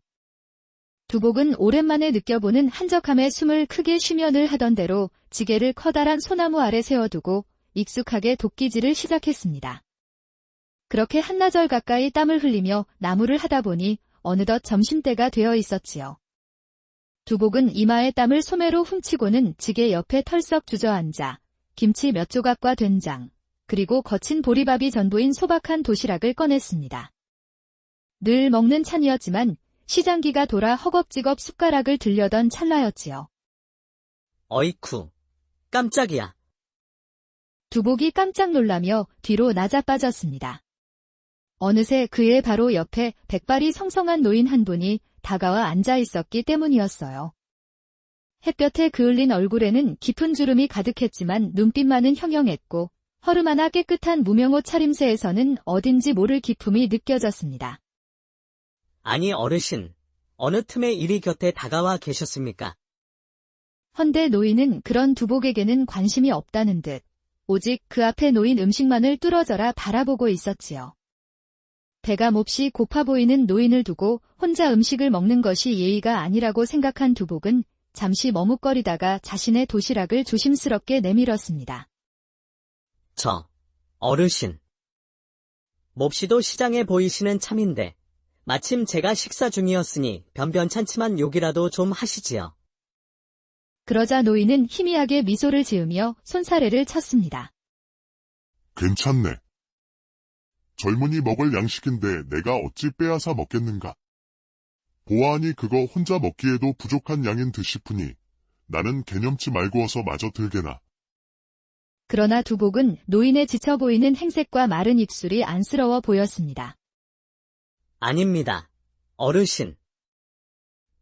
두복은 오랜만에 느껴보는 한적함에 숨을 크게 쉬면을 하던 대로 지게를 커다란 소나무 아래 세워두고 익숙하게 도끼질을 시작했습니다. 그렇게 한나절 가까이 땀을 흘리며 나무를 하다 보니 어느덧 점심때가 되어 있었지요. 두복은 이마에 땀을 소매로 훔치고는 지게 옆에 털썩 주저앉아 김치 몇 조각과 된장, 그리고 거친 보리밥이 전부인 소박한 도시락을 꺼냈습니다. 늘 먹는 찬이었지만 시장기가 돌아 허겁지겁 숟가락을 들려던 찰나였지요. 어이쿠, 깜짝이야. 두복이 깜짝 놀라며 뒤로 나자빠졌습니다. 어느새 그의 바로 옆에 백발이 성성한 노인 한 분이 다가와 앉아 있었기 때문이었어요. 햇볕에 그을린 얼굴에는 깊은 주름이 가득했지만 눈빛만은 형형했고 허름하나 깨끗한 무명옷 차림새에서는 어딘지 모를 기품이 느껴졌습니다. 아니 어르신, 어느 틈에 이리 곁에 다가와 계셨습니까? 헌데 노인은 그런 두복에게는 관심이 없다는 듯 오직 그 앞에 놓인 음식만을 뚫어져라 바라보고 있었지요. 배가 몹시 고파 보이는 노인을 두고 혼자 음식을 먹는 것이 예의가 아니라고 생각한 두복은 잠시 머뭇거리다가 자신의 도시락을 조심스럽게 내밀었습니다. 어르신. 몹시도 시장에 보이시는 참인데 마침 제가 식사 중이었으니 변변찮지만 욕이라도 좀 하시지요. 그러자 노인은 희미하게 미소를 지으며 손사래를 쳤습니다. 괜찮네. 젊은이 먹을 양식인데 내가 어찌 빼앗아 먹겠는가. 보아하니 그거 혼자 먹기에도 부족한 양인 듯싶으니 나는 개념치 말고 어서 마저 들게나. 그러나 두복은 노인의 지쳐 보이는 행색과 마른 입술이 안쓰러워 보였습니다. 아닙니다, 어르신.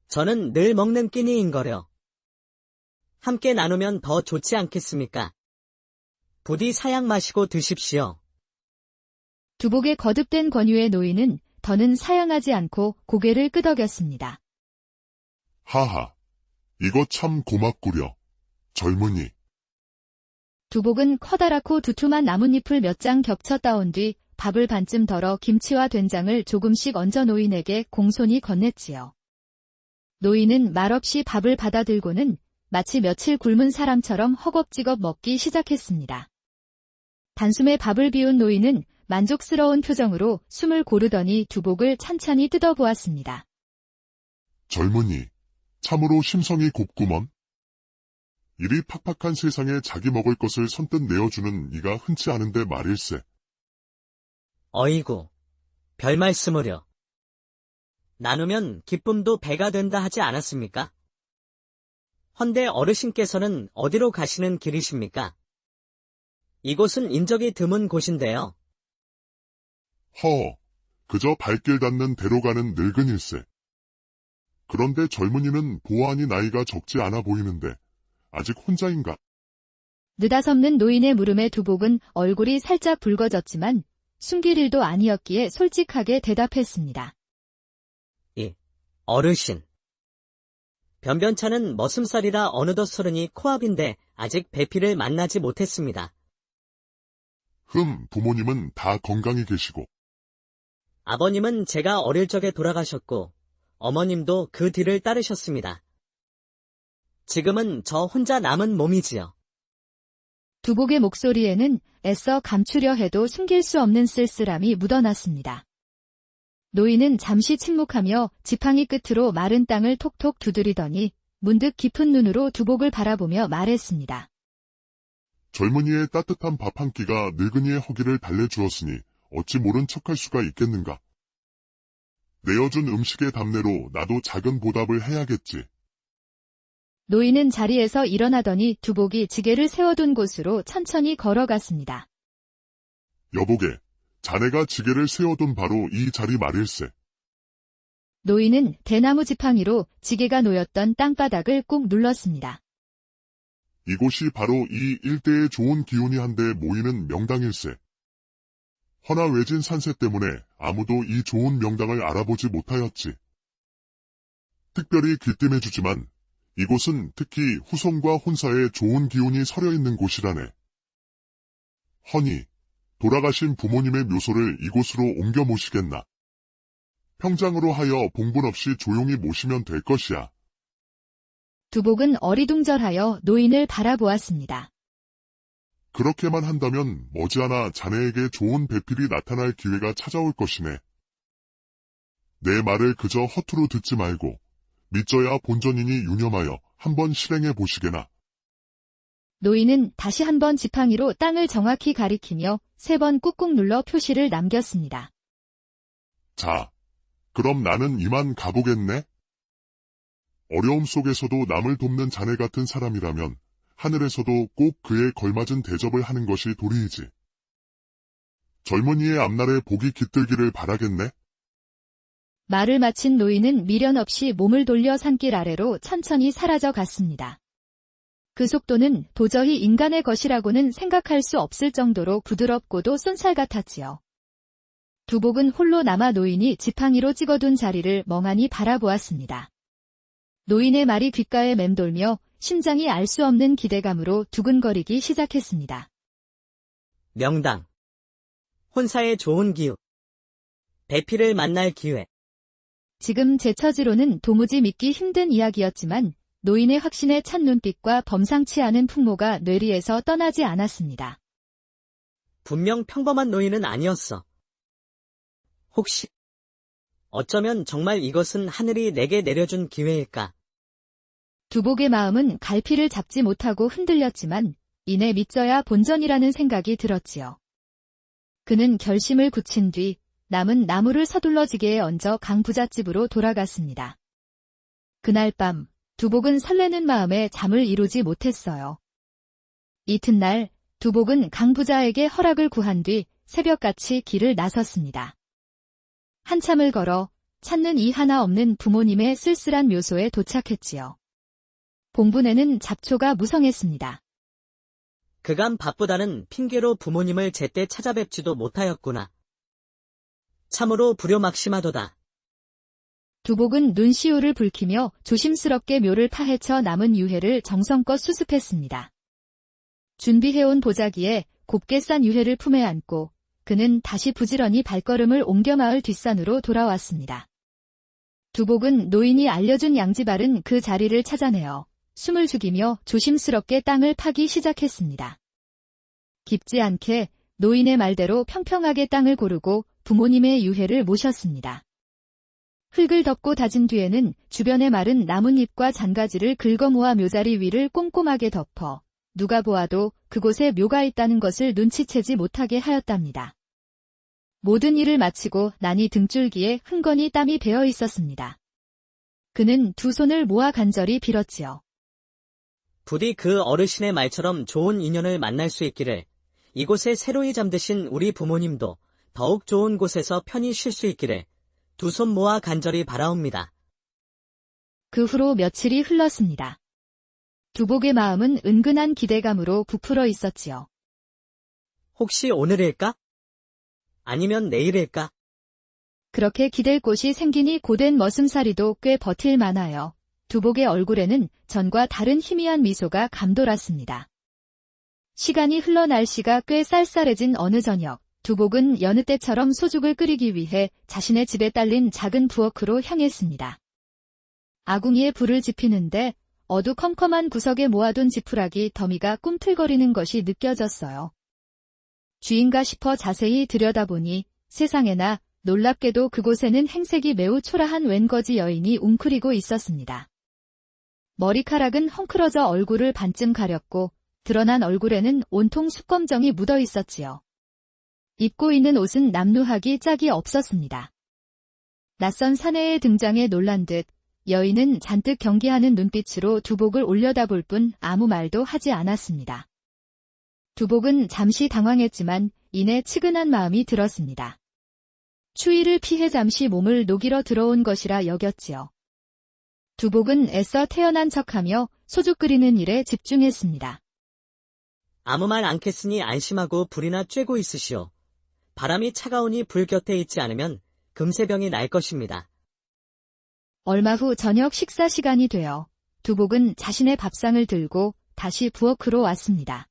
저는 늘 먹는 끼니인거려. 함께 나누면 더 좋지 않겠습니까? 부디 사양 마시고 드십시오. 두복의 거듭된 권유에 노인은 더는 사양하지 않고 고개를 끄덕였습니다. 하하, 이거 참 고맙구려. 젊은이. 두복은 커다랗고 두툼한 나뭇잎을 몇 장 겹쳐 따온 뒤 밥을 반쯤 덜어 김치와 된장을 조금씩 얹어 노인에게 공손히 건넸지요. 노인은 말없이 밥을 받아들고는 마치 며칠 굶은 사람처럼 허겁지겁 먹기 시작했습니다. 단숨에 밥을 비운 노인은 만족스러운 표정으로 숨을 고르더니 두복을 찬찬히 뜯어보았습니다. 젊은이, 참으로 심성이 곱구먼. 이리 팍팍한 세상에 자기 먹을 것을 선뜻 내어주는 이가 흔치 않은데 말일세. 어이구, 별 말씀을요. 나누면 기쁨도 배가 된다 하지 않았습니까? 헌데 어르신께서는 어디로 가시는 길이십니까? 이곳은 인적이 드문 곳인데요. 그저 발길 닿는 대로 가는 늙은일세. 그런데 젊은이는 보아하니 나이가 적지 않아 보이는데 아직 혼자인가? 느닷없는 노인의 물음에 두복은 얼굴이 살짝 붉어졌지만 숨길 일도 아니었기에 솔직하게 대답했습니다. 어르신. 변변찮은 머슴살이라 어느덧 서른이 코앞인데 아직 배필을 만나지 못했습니다. 부모님은 다 건강히 계시고. 아버님은 제가 어릴 적에 돌아가셨고 어머님도 그 뒤를 따르셨습니다. 지금은 저 혼자 남은 몸이지요. 두복의 목소리에는 애써 감추려 해도 숨길 수 없는 쓸쓸함이 묻어났습니다. 노인은 잠시 침묵하며 지팡이 끝으로 마른 땅을 톡톡 두드리더니 문득 깊은 눈으로 두복을 바라보며 말했습니다. 젊은이의 따뜻한 밥 한 끼가 늙은이의 허기를 달래주었으니 어찌 모른 척할 수가 있겠는가. 내어준 음식의 답례로 나도 작은 보답을 해야겠지. 노인은 자리에서 일어나더니 두복이 지게를 세워둔 곳으로 천천히 걸어갔습니다. 여보게, 자네가 지게를 세워둔 바로 이 자리 말일세. 노인은 대나무 지팡이로 지게가 놓였던 땅바닥을 꾹 눌렀습니다. 이곳이 바로 이 일대의 좋은 기운이 한데 모이는 명당일세. 허나 외진 산세 때문에 아무도 이 좋은 명당을 알아보지 못하였지. 특별히 귀띔해주지만 이곳은 특히 후손과 혼사에 좋은 기운이 서려있는 곳이라네. 허니, 돌아가신 부모님의 묘소를 이곳으로 옮겨 모시겠나. 형장으로 하여 봉분 없이 조용히 모시면 될 것이야. 두복은 어리둥절하여 노인을 바라보았습니다. 그렇게만 한다면 머지않아 자네에게 좋은 배필이 나타날 기회가 찾아올 것이네. 내 말을 그저 허투루 듣지 말고 믿져야 본전이니 유념하여 한번 실행해 보시게나. 노인은 다시 한번 지팡이로 땅을 정확히 가리키며 3번 꾹꾹 눌러 표시를 남겼습니다. 자, 그럼 나는 이만 가보겠네. 어려움 속에서도 남을 돕는 자네 같은 사람이라면 하늘에서도 꼭 그에 걸맞은 대접을 하는 것이 도리이지. 젊은이의 앞날에 복이 깃들기를 바라겠네. 말을 마친 노인은 미련 없이 몸을 돌려 산길 아래로 천천히 사라져 갔습니다. 그 속도는 도저히 인간의 것이라고는 생각할 수 없을 정도로 부드럽고도 쏜살 같았지요. 두복은 홀로 남아 노인이 지팡이로 찍어둔 자리를 멍하니 바라보았습니다. 노인의 말이 귓가에 맴돌며 심장이 알 수 없는 기대감으로 두근거리기 시작했습니다. 명당. 혼사의 좋은 기후. 배필을 만날 기회. 지금 제 처지로는 도무지 믿기 힘든 이야기였지만 노인의 확신에 찬 눈빛과 범상치 않은 풍모가 뇌리에서 떠나지 않았습니다. 분명 평범한 노인은 아니었어. 혹시 어쩌면 정말 이것은 하늘이 내게 내려준 기회일까? 두복의 마음은 갈피를 잡지 못하고 흔들렸지만 이내 믿져야 본전이라는 생각이 들었지요. 그는 결심을 굳힌 뒤 남은 나무를 서둘러 지게에 얹어 강 부잣집으로 돌아갔습니다. 그날 밤 두복은 설레는 마음에 잠을 이루지 못했어요. 이튿날 두복은 강 부자에게 허락을 구한 뒤 새벽같이 길을 나섰습니다. 한참을 걸어 찾는 이 하나 없는 부모님의 쓸쓸한 묘소에 도착했지요. 봉분에는 잡초가 무성했습니다. 그간 바쁘다는 핑계로 부모님을 제때 찾아뵙지도 못하였구나. 참으로 불효막심하도다. 두복은 눈시울을 붉히며 조심스럽게 묘를 파헤쳐 남은 유해를 정성껏 수습했습니다. 준비해온 보자기에 곱게 싼 유해를 품에 안고 그는 다시 부지런히 발걸음을 옮겨 마을 뒷산으로 돌아왔습니다. 두복은 노인이 알려준 양지발은 그 자리를 찾아내어 숨을 죽이며 조심스럽게 땅을 파기 시작했습니다. 깊지 않게 노인의 말대로 평평하게 땅을 고르고 부모님의 유해를 모셨습니다. 흙을 덮고 다진 뒤에는 주변의 마른 나뭇잎과 잔가지를 긁어모아 묘자리 위를 꼼꼼하게 덮어 누가 보아도 그곳에 묘가 있다는 것을 눈치채지 못하게 하였답니다. 모든 일을 마치고 나니 등줄기에 흥건히 땀이 배어 있었습니다. 그는 두 손을 모아 간절히 빌었지요. 부디 그 어르신의 말처럼 좋은 인연을 만날 수 있기를, 이곳에 새로이 잠드신 우리 부모님도 더욱 좋은 곳에서 편히 쉴 수 있기를 두 손 모아 간절히 바라옵니다. 그 후로 며칠이 흘렀습니다. 두복의 마음은 은근한 기대감으로 부풀어 있었지요. 혹시 오늘일까? 아니면 내일일까? 그렇게 기댈 곳이 생기니 고된 머슴살이도 꽤 버틸 만하여 두복의 얼굴에는 전과 다른 희미한 미소가 감돌았습니다. 시간이 흘러 날씨가 꽤 쌀쌀해진 어느 저녁, 두복은 여느 때처럼 소죽을 끓이기 위해 자신의 집에 딸린 작은 부엌으로 향했습니다. 아궁이에 불을 지피는데 어두컴컴한 구석에 모아둔 지푸라기 더미가 꿈틀거리는 것이 느껴졌어요. 쥐인가 싶어 자세히 들여다보니 세상에나 놀랍게도 그곳에는 행색이 매우 초라한 웬거지 여인이 웅크리고 있었습니다. 머리카락은 헝클어져 얼굴을 반쯤 가렸고 드러난 얼굴에는 온통 숯검정이 묻어 있었지요. 입고 있는 옷은 남루하기 짝이 없었습니다. 낯선 사내의 등장에 놀란 듯 여인은 잔뜩 경계하는 눈빛으로 두복을 올려다볼 뿐 아무 말도 하지 않았습니다. 두복은 잠시 당황했지만 이내 측은한 마음이 들었습니다. 추위를 피해 잠시 몸을 녹이러 들어온 것이라 여겼지요. 두복은 애써 태어난 척하며 소주 끓이는 일에 집중했습니다. 아무 말 않겠으니 안심하고 불이나 쬐고 있으시오. 바람이 차가우니 불 곁에 있지 않으면 금세병이 날 것입니다. 얼마 후 저녁 식사 시간이 되어 두복은 자신의 밥상을 들고 다시 부엌으로 왔습니다.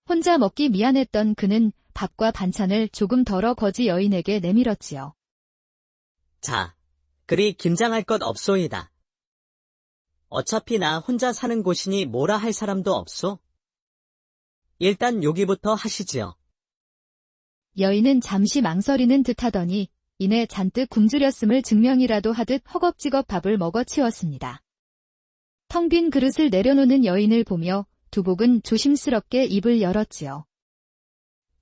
혼자 먹기 미안했던 그는 밥과 반찬을 조금 덜어 거지 여인에게 내밀었지요. 자, 그리 긴장할 것 없소이다. 어차피 나 혼자 사는 곳이니 뭐라 할 사람도 없소. 일단 요기부터 하시지요. 여인은 잠시 망설이는 듯하더니 이내 잔뜩 굶주렸음을 증명이라도 하듯 허겁지겁 밥을 먹어치웠습니다. 텅 빈 그릇을 내려놓는 여인을 보며 두복은 조심스럽게 입을 열었지요.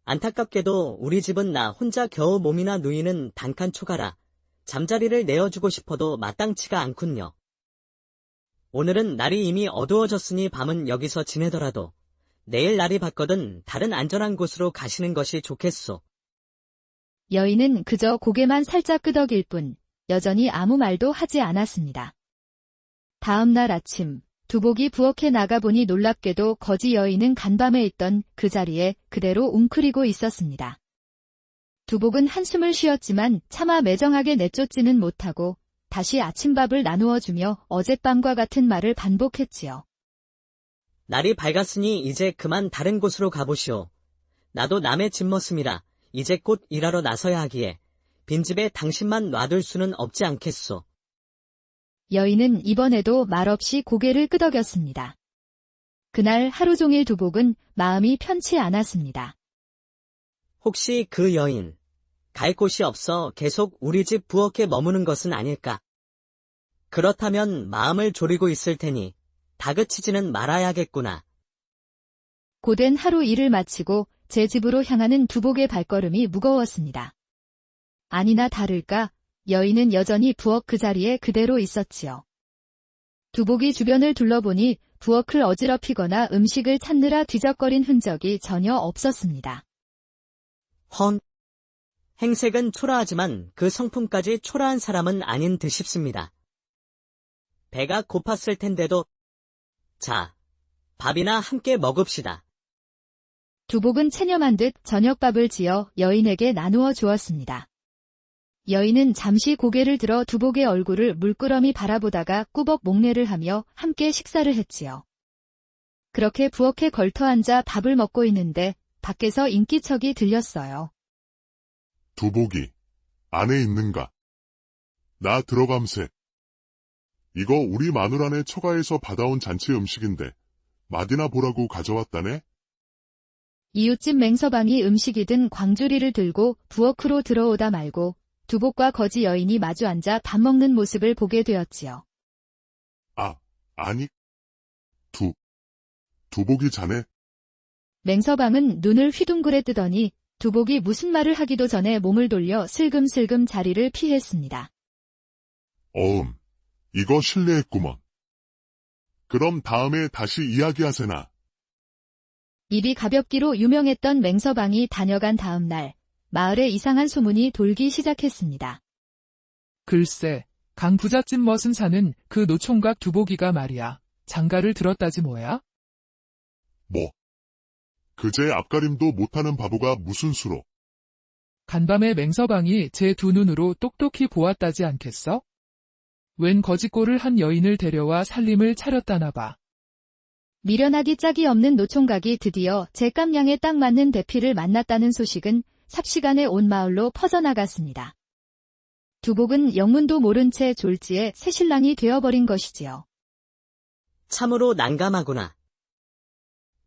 안타깝게도 우리 집은 나 혼자 겨우 몸이나 누이는 단칸 초가라 잠자리를 내어주고 싶어도 마땅치가 않군요. 오늘은 날이 이미 어두워졌으니 밤은 여기서 지내더라도 내일 날이 밝거든 다른 안전한 곳으로 가시는 것이 좋겠소. 여인은 그저 고개만 살짝 끄덕일 뿐 여전히 아무 말도 하지 않았습니다. 다음 날 아침 두복이 부엌에 나가보니 놀랍게도 거지 여인은 간밤에 있던 그 자리에 그대로 웅크리고 있었습니다. 두복은 한숨을 쉬었지만 차마 매정하게 내쫓지는 못하고 다시 아침밥을 나누어 주며 어젯밤과 같은 말을 반복했지요. 날이 밝았으니 이제 그만 다른 곳으로 가보시오. 나도 남의 집머슴이라 이제 곧 일하러 나서야 하기에 빈집에 당신만 놔둘 수는 없지 않겠소. 여인은 이번에도 말없이 고개를 끄덕였습니다. 그날 하루 종일 두복은 마음이 편치 않았습니다. 혹시 그 여인, 갈 곳이 없어 계속 우리 집 부엌에 머무는 것은 아닐까? 그렇다면 마음을 졸이고 있을 테니 다그치지는 말아야겠구나. 고된 하루 일을 마치고 제 집으로 향하는 두복의 발걸음이 무거웠습니다. 아니나 다를까 여인은 여전히 부엌 그 자리에 그대로 있었지요. 두복이 주변을 둘러보니 부엌을 어지럽히거나 음식을 찾느라 뒤적거린 흔적이 전혀 없었습니다. 헌. 행색은 초라하지만 그 성품까지 초라한 사람은 아닌 듯 싶습니다. 배가 고팠을 텐데도 자, 밥이나 함께 먹읍시다. 두복은 체념한 듯 저녁밥을 지어 여인에게 나누어 주었습니다. 여인은 잠시 고개를 들어 두복의 얼굴을 물끄러미 바라보다가 꾸벅 목례를 하며 함께 식사를 했지요. 그렇게 부엌에 걸터앉아 밥을 먹고 있는데 밖에서 인기척이 들렸어요. 두복이 안에 있는가? 나 들어감세. 이거 우리 마누라네 처가에서 받아온 잔치 음식인데 맛이나 보라고 가져왔다네? 이웃집 맹서방이 음식이 든 광주리를 들고 부엌으로 들어오다 말고 두복과 거지 여인이 마주 앉아 밥 먹는 모습을 보게 되었지요. 아니. 두복이 자네? 맹서방은 눈을 휘둥그레 뜨더니 두복이 무슨 말을 하기도 전에 몸을 돌려 슬금슬금 자리를 피했습니다. 이거 실례했구먼. 그럼 다음에 다시 이야기하세나. 입이 가볍기로 유명했던 맹서방이 다녀간 다음 날 마을에 이상한 소문이 돌기 시작했습니다. 글쎄, 강 부잣집 멋은 사는 그 노총각 두복이가 말이야. 장가를 들었다지 뭐야? 그제 앞가림도 못하는 바보가 무슨 수로. 간밤에 맹서방이 제 두 눈으로 똑똑히 보았다지 않겠어? 웬 거짓골을 한 여인을 데려와 살림을 차렸다나 봐. 미련하기 짝이 없는 노총각이 드디어 제 깜냥에 딱 맞는 대피를 만났다는 소식은 삽시간에 온 마을로 퍼져나갔습니다. 두복은 영문도 모른 채 졸지에 새신랑이 되어버린 것이지요. 참으로 난감하구나.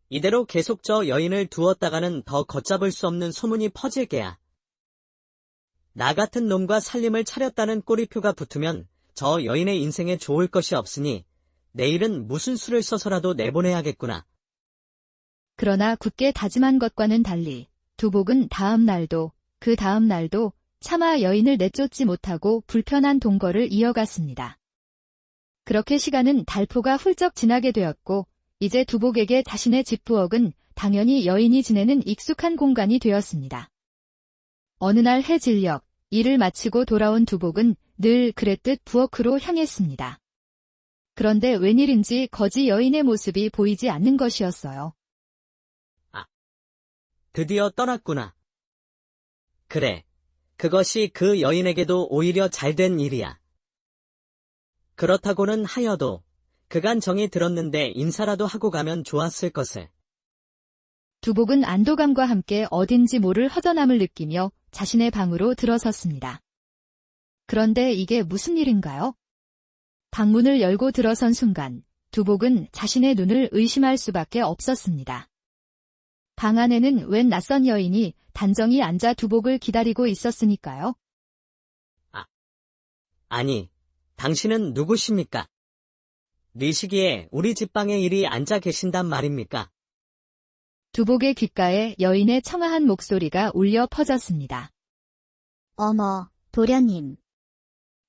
이대로 계속 저 여인을 두었다가는 더 걷잡을 수 없는 소문이 퍼질 게야. 나 같은 놈과 살림을 차렸다는 꼬리표가 붙으면 저 여인의 인생에 좋을 것이 없으니 내일은 무슨 수를 써서라도 내보내야겠구나. 그러나 굳게 다짐한 것과는 달리 두복은 다음 날도 그 다음 날도 차마 여인을 내쫓지 못하고 불편한 동거를 이어갔습니다. 그렇게 시간은 달포가 훌쩍 지나게 되었고 이제 두복에게 자신의 집 부엌은 당연히 여인이 지내는 익숙한 공간이 되었습니다. 어느 날 해질녘 일을 마치고 돌아온 두복은 늘 그랬듯 부엌으로 향했습니다. 그런데 웬일인지 거지 여인의 모습이 보이지 않는 것이었어요. 드디어 떠났구나. 그래, 그것이 그 여인에게도 오히려 잘된 일이야. 그렇다고는 하여도 그간 정이 들었는데 인사라도 하고 가면 좋았을 것을. 두복은 안도감과 함께 어딘지 모를 허전함을 느끼며 자신의 방으로 들어섰습니다. 그런데 이게 무슨 일인가요? 방문을 열고 들어선 순간 두복은 자신의 눈을 의심할 수밖에 없었습니다. 방 안에는 웬 낯선 여인이 단정히 앉아 두복을 기다리고 있었으니까요. 아니, 당신은 누구십니까? 네 시기에 우리 집방에 이리 앉아 계신단 말입니까? 두복의 귓가에 여인의 청아한 목소리가 울려 퍼졌습니다. 어머, 도련님.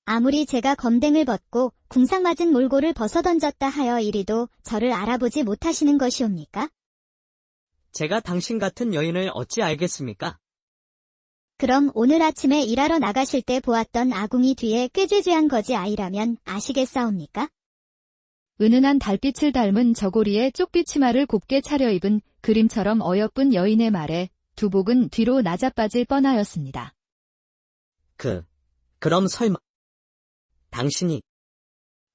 아무리 제가 검댕을 벗고 궁상맞은 몰골을 벗어던졌다 하여 이리도 저를 알아보지 못하시는 것이옵니까? 제가 당신 같은 여인을 어찌 알겠습니까? 그럼 오늘 아침에 일하러 나가실 때 보았던 아궁이 뒤에 꾀죄죄한 거지 아이라면 아시겠사옵니까? 은은한 달빛을 닮은 저고리에 쪽비 치마를 곱게 차려입은 그림처럼 어여쁜 여인의 말에 두복은 뒤로 나자빠질 뻔하였습니다. 그럼 설마 당신이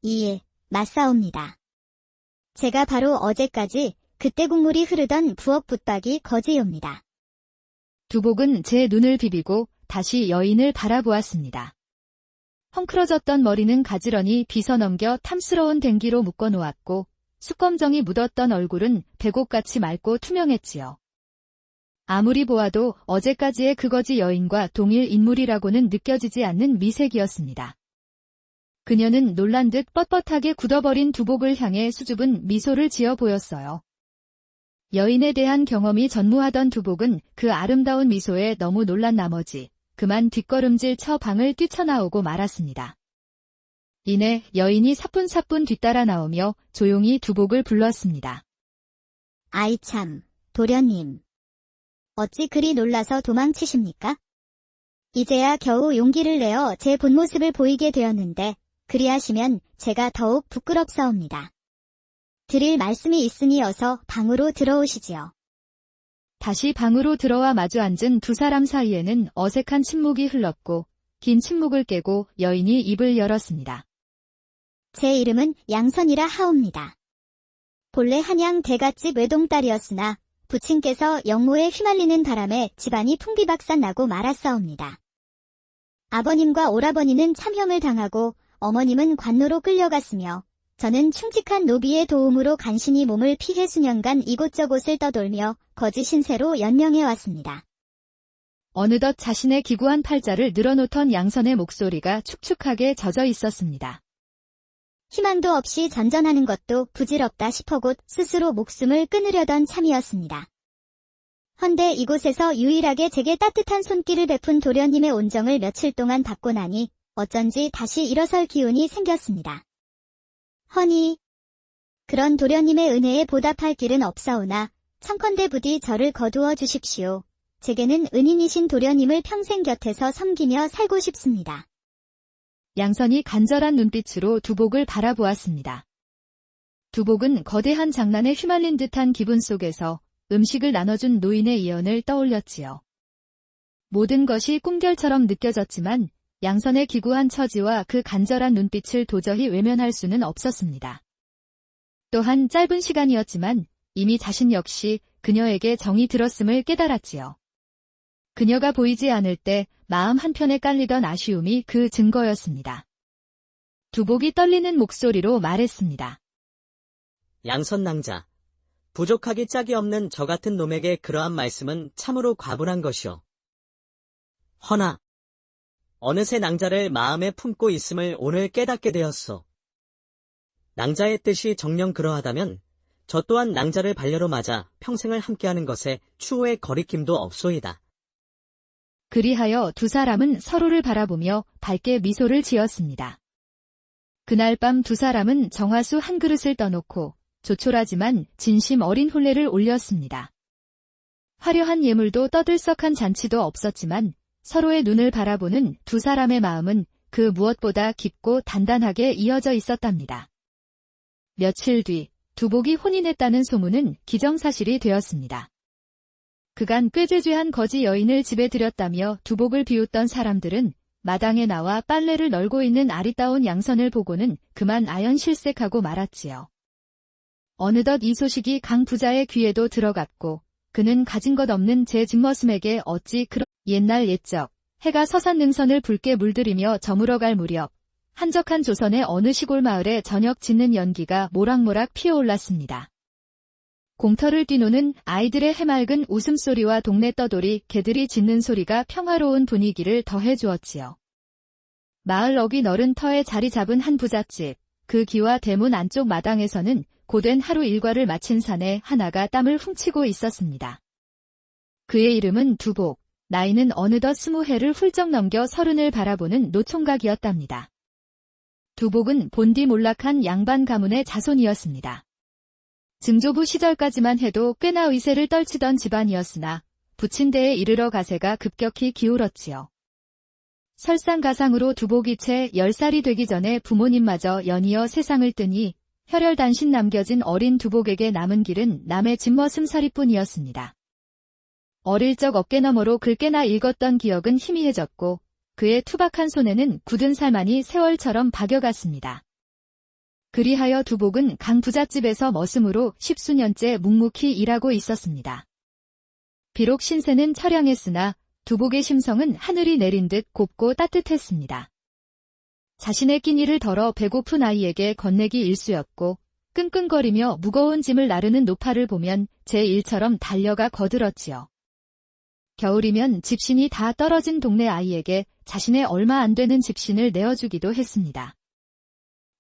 예, 맞사옵니다. 제가 바로 어제까지 그때 국물이 흐르던 부엌 붙박이 거지입니다. 두복은 제 눈을 비비고 다시 여인을 바라보았습니다. 헝클어졌던 머리는 가지런히 빗어넘겨 탐스러운 댕기로 묶어놓았고 숯검정이 묻었던 얼굴은 백옥같이 맑고 투명했지요. 아무리 보아도 어제까지의 그 거지 여인과 동일 인물이라고는 느껴지지 않는 미색이었습니다. 그녀는 놀란 듯 뻣뻣하게 굳어버린 두복을 향해 수줍은 미소를 지어 보였어요. 여인에 대한 경험이 전무하던 두복은 그 아름다운 미소에 너무 놀란 나머지 그만 뒷걸음질 쳐 방을 뛰쳐나오고 말았습니다. 이내 여인이 사뿐사뿐 뒤따라 나오며 조용히 두복을 불렀습니다. 아이 참, 도련님. 어찌 그리 놀라서 도망치십니까? 이제야 겨우 용기를 내어 제 본 모습을 보이게 되었는데 그리하시면 제가 더욱 부끄럽사옵니다. 드릴 말씀이 있으니 어서 방으로 들어오시지요. 다시 방으로 들어와 마주 앉은 두 사람 사이에는 어색한 침묵이 흘렀고 긴 침묵을 깨고 여인이 입을 열었습니다. 제 이름은 양선이라 하옵니다. 본래 한양 대갓집 외동딸이었으나 부친께서 영모에 휘말리는 바람에 집안이 풍비박산 나고 말았사옵니다. 아버님과 오라버니는 참형을 당하고 어머님은 관노로 끌려갔으며 저는 충직한 노비의 도움으로 간신히 몸을 피해 수년간 이곳저곳을 떠돌며 거지 신세로 연명해왔습니다. 어느덧 자신의 기구한 팔자를 늘어놓던 양선의 목소리가 축축하게 젖어 있었습니다. 희망도 없이 전전하는 것도 부질없다 싶어 곧 스스로 목숨을 끊으려던 참이었습니다. 헌데 이곳에서 유일하게 제게 따뜻한 손길을 베푼 도련님의 온정을 며칠 동안 받고 나니 어쩐지 다시 일어설 기운이 생겼습니다. 허니, 그런 도련님의 은혜에 보답할 길은 없사오나 청컨대 부디 저를 거두어 주십시오. 제게는 은인이신 도련님을 평생 곁에서 섬기며 살고 싶습니다. 양선이 간절한 눈빛으로 두복을 바라보았습니다. 두복은 거대한 장난에 휘말린 듯한 기분 속에서 음식을 나눠준 노인의 예언을 떠올렸지요. 모든 것이 꿈결처럼 느껴졌지만 양선의 기구한 처지와 그 간절한 눈빛을 도저히 외면할 수는 없었습니다. 또한 짧은 시간이었지만 이미 자신 역시 그녀에게 정이 들었음을 깨달았지요. 그녀가 보이지 않을 때 마음 한편에 깔리던 아쉬움이 그 증거였습니다. 두복이 떨리는 목소리로 말했습니다. 양선 낭자, 부족하기 짝이 없는 저 같은 놈에게 그러한 말씀은 참으로 과분한 것이오. 허나 어느새 낭자를 마음에 품고 있음을 오늘 깨닫게 되었소. 낭자의 뜻이 정녕 그러하다면 저 또한 낭자를 반려로 맞아 평생을 함께하는 것에 추후의 거리낌도 없소이다. 그리하여 두 사람은 서로를 바라보며 밝게 미소를 지었습니다. 그날 밤 두 사람은 정화수 한 그릇을 떠놓고 조촐하지만 진심 어린 혼례를 올렸습니다. 화려한 예물도 떠들썩한 잔치도 없었지만 서로의 눈을 바라보는 두 사람의 마음은 그 무엇보다 깊고 단단하게 이어져 있었답니다. 며칠 뒤 두복이 혼인했다는 소문은 기정사실이 되었습니다. 그간 꾀죄죄한 거지 여인을 집에 들였다며 두복을 비웃던 사람들은 마당에 나와 빨래를 널고 있는 아리따운 양선을 보고는 그만 아연실색하고 말았지요. 어느덧 이 소식이 강 부자의 귀에도 들어갔고 그는 가진 것 없는 제 집머슴에게 어찌 그런 옛날 옛적 해가 서산 능선을 붉게 물들이며 저물어갈 무렵 한적한 조선의 어느 시골 마을에 저녁 짖는 연기가 모락모락 피어올랐습니다. 공터를 뛰노는 아이들의 해맑은 웃음소리와 동네 떠돌이 개들이 짖는 소리가 평화로운 분위기를 더해주었지요. 마을 어귀 너른 터에 자리 잡은 한 부잣집, 그 기와 대문 안쪽 마당에서는 고된 하루 일과를 마친 사내 하나가 땀을 훔치고 있었습니다. 그의 이름은 두복, 나이는 어느덧 20해를 훌쩍 넘겨 30을 바라보는 노총각이었답니다. 두복은 본디 몰락한 양반 가문의 자손이었습니다. 증조부 시절까지만 해도 꽤나 위세를 떨치던 집안이었으나 부친대에 이르러 가세가 급격히 기울었지요. 설상가상으로 두복이 채 10살이 되기 전에 부모님마저 연이어 세상을 뜨니 혈혈단신 남겨진 어린 두복에게 남은 길은 남의 집머슴살이뿐이었습니다. 어릴 적 어깨너머로 긁게나 읽었던 기억은 희미해졌고 그의 투박한 손에는 굳은 살만이 세월처럼 박여갔습니다. 그리하여 두복은 강 부잣집에서 머슴으로 10수년째 묵묵히 일하고 있었습니다. 비록 신세는 처량했으나 두복의 심성은 하늘이 내린 듯 곱고 따뜻했습니다. 자신의 끼니를 덜어 배고픈 아이에게 건네기 일쑤였고 끙끙거리며 무거운 짐을 나르는 노파를 보면 제 일처럼 달려가 거들었지요. 겨울이면 집신이 다 떨어진 동네 아이에게 자신의 얼마 안 되는 집신을 내어주기도 했습니다.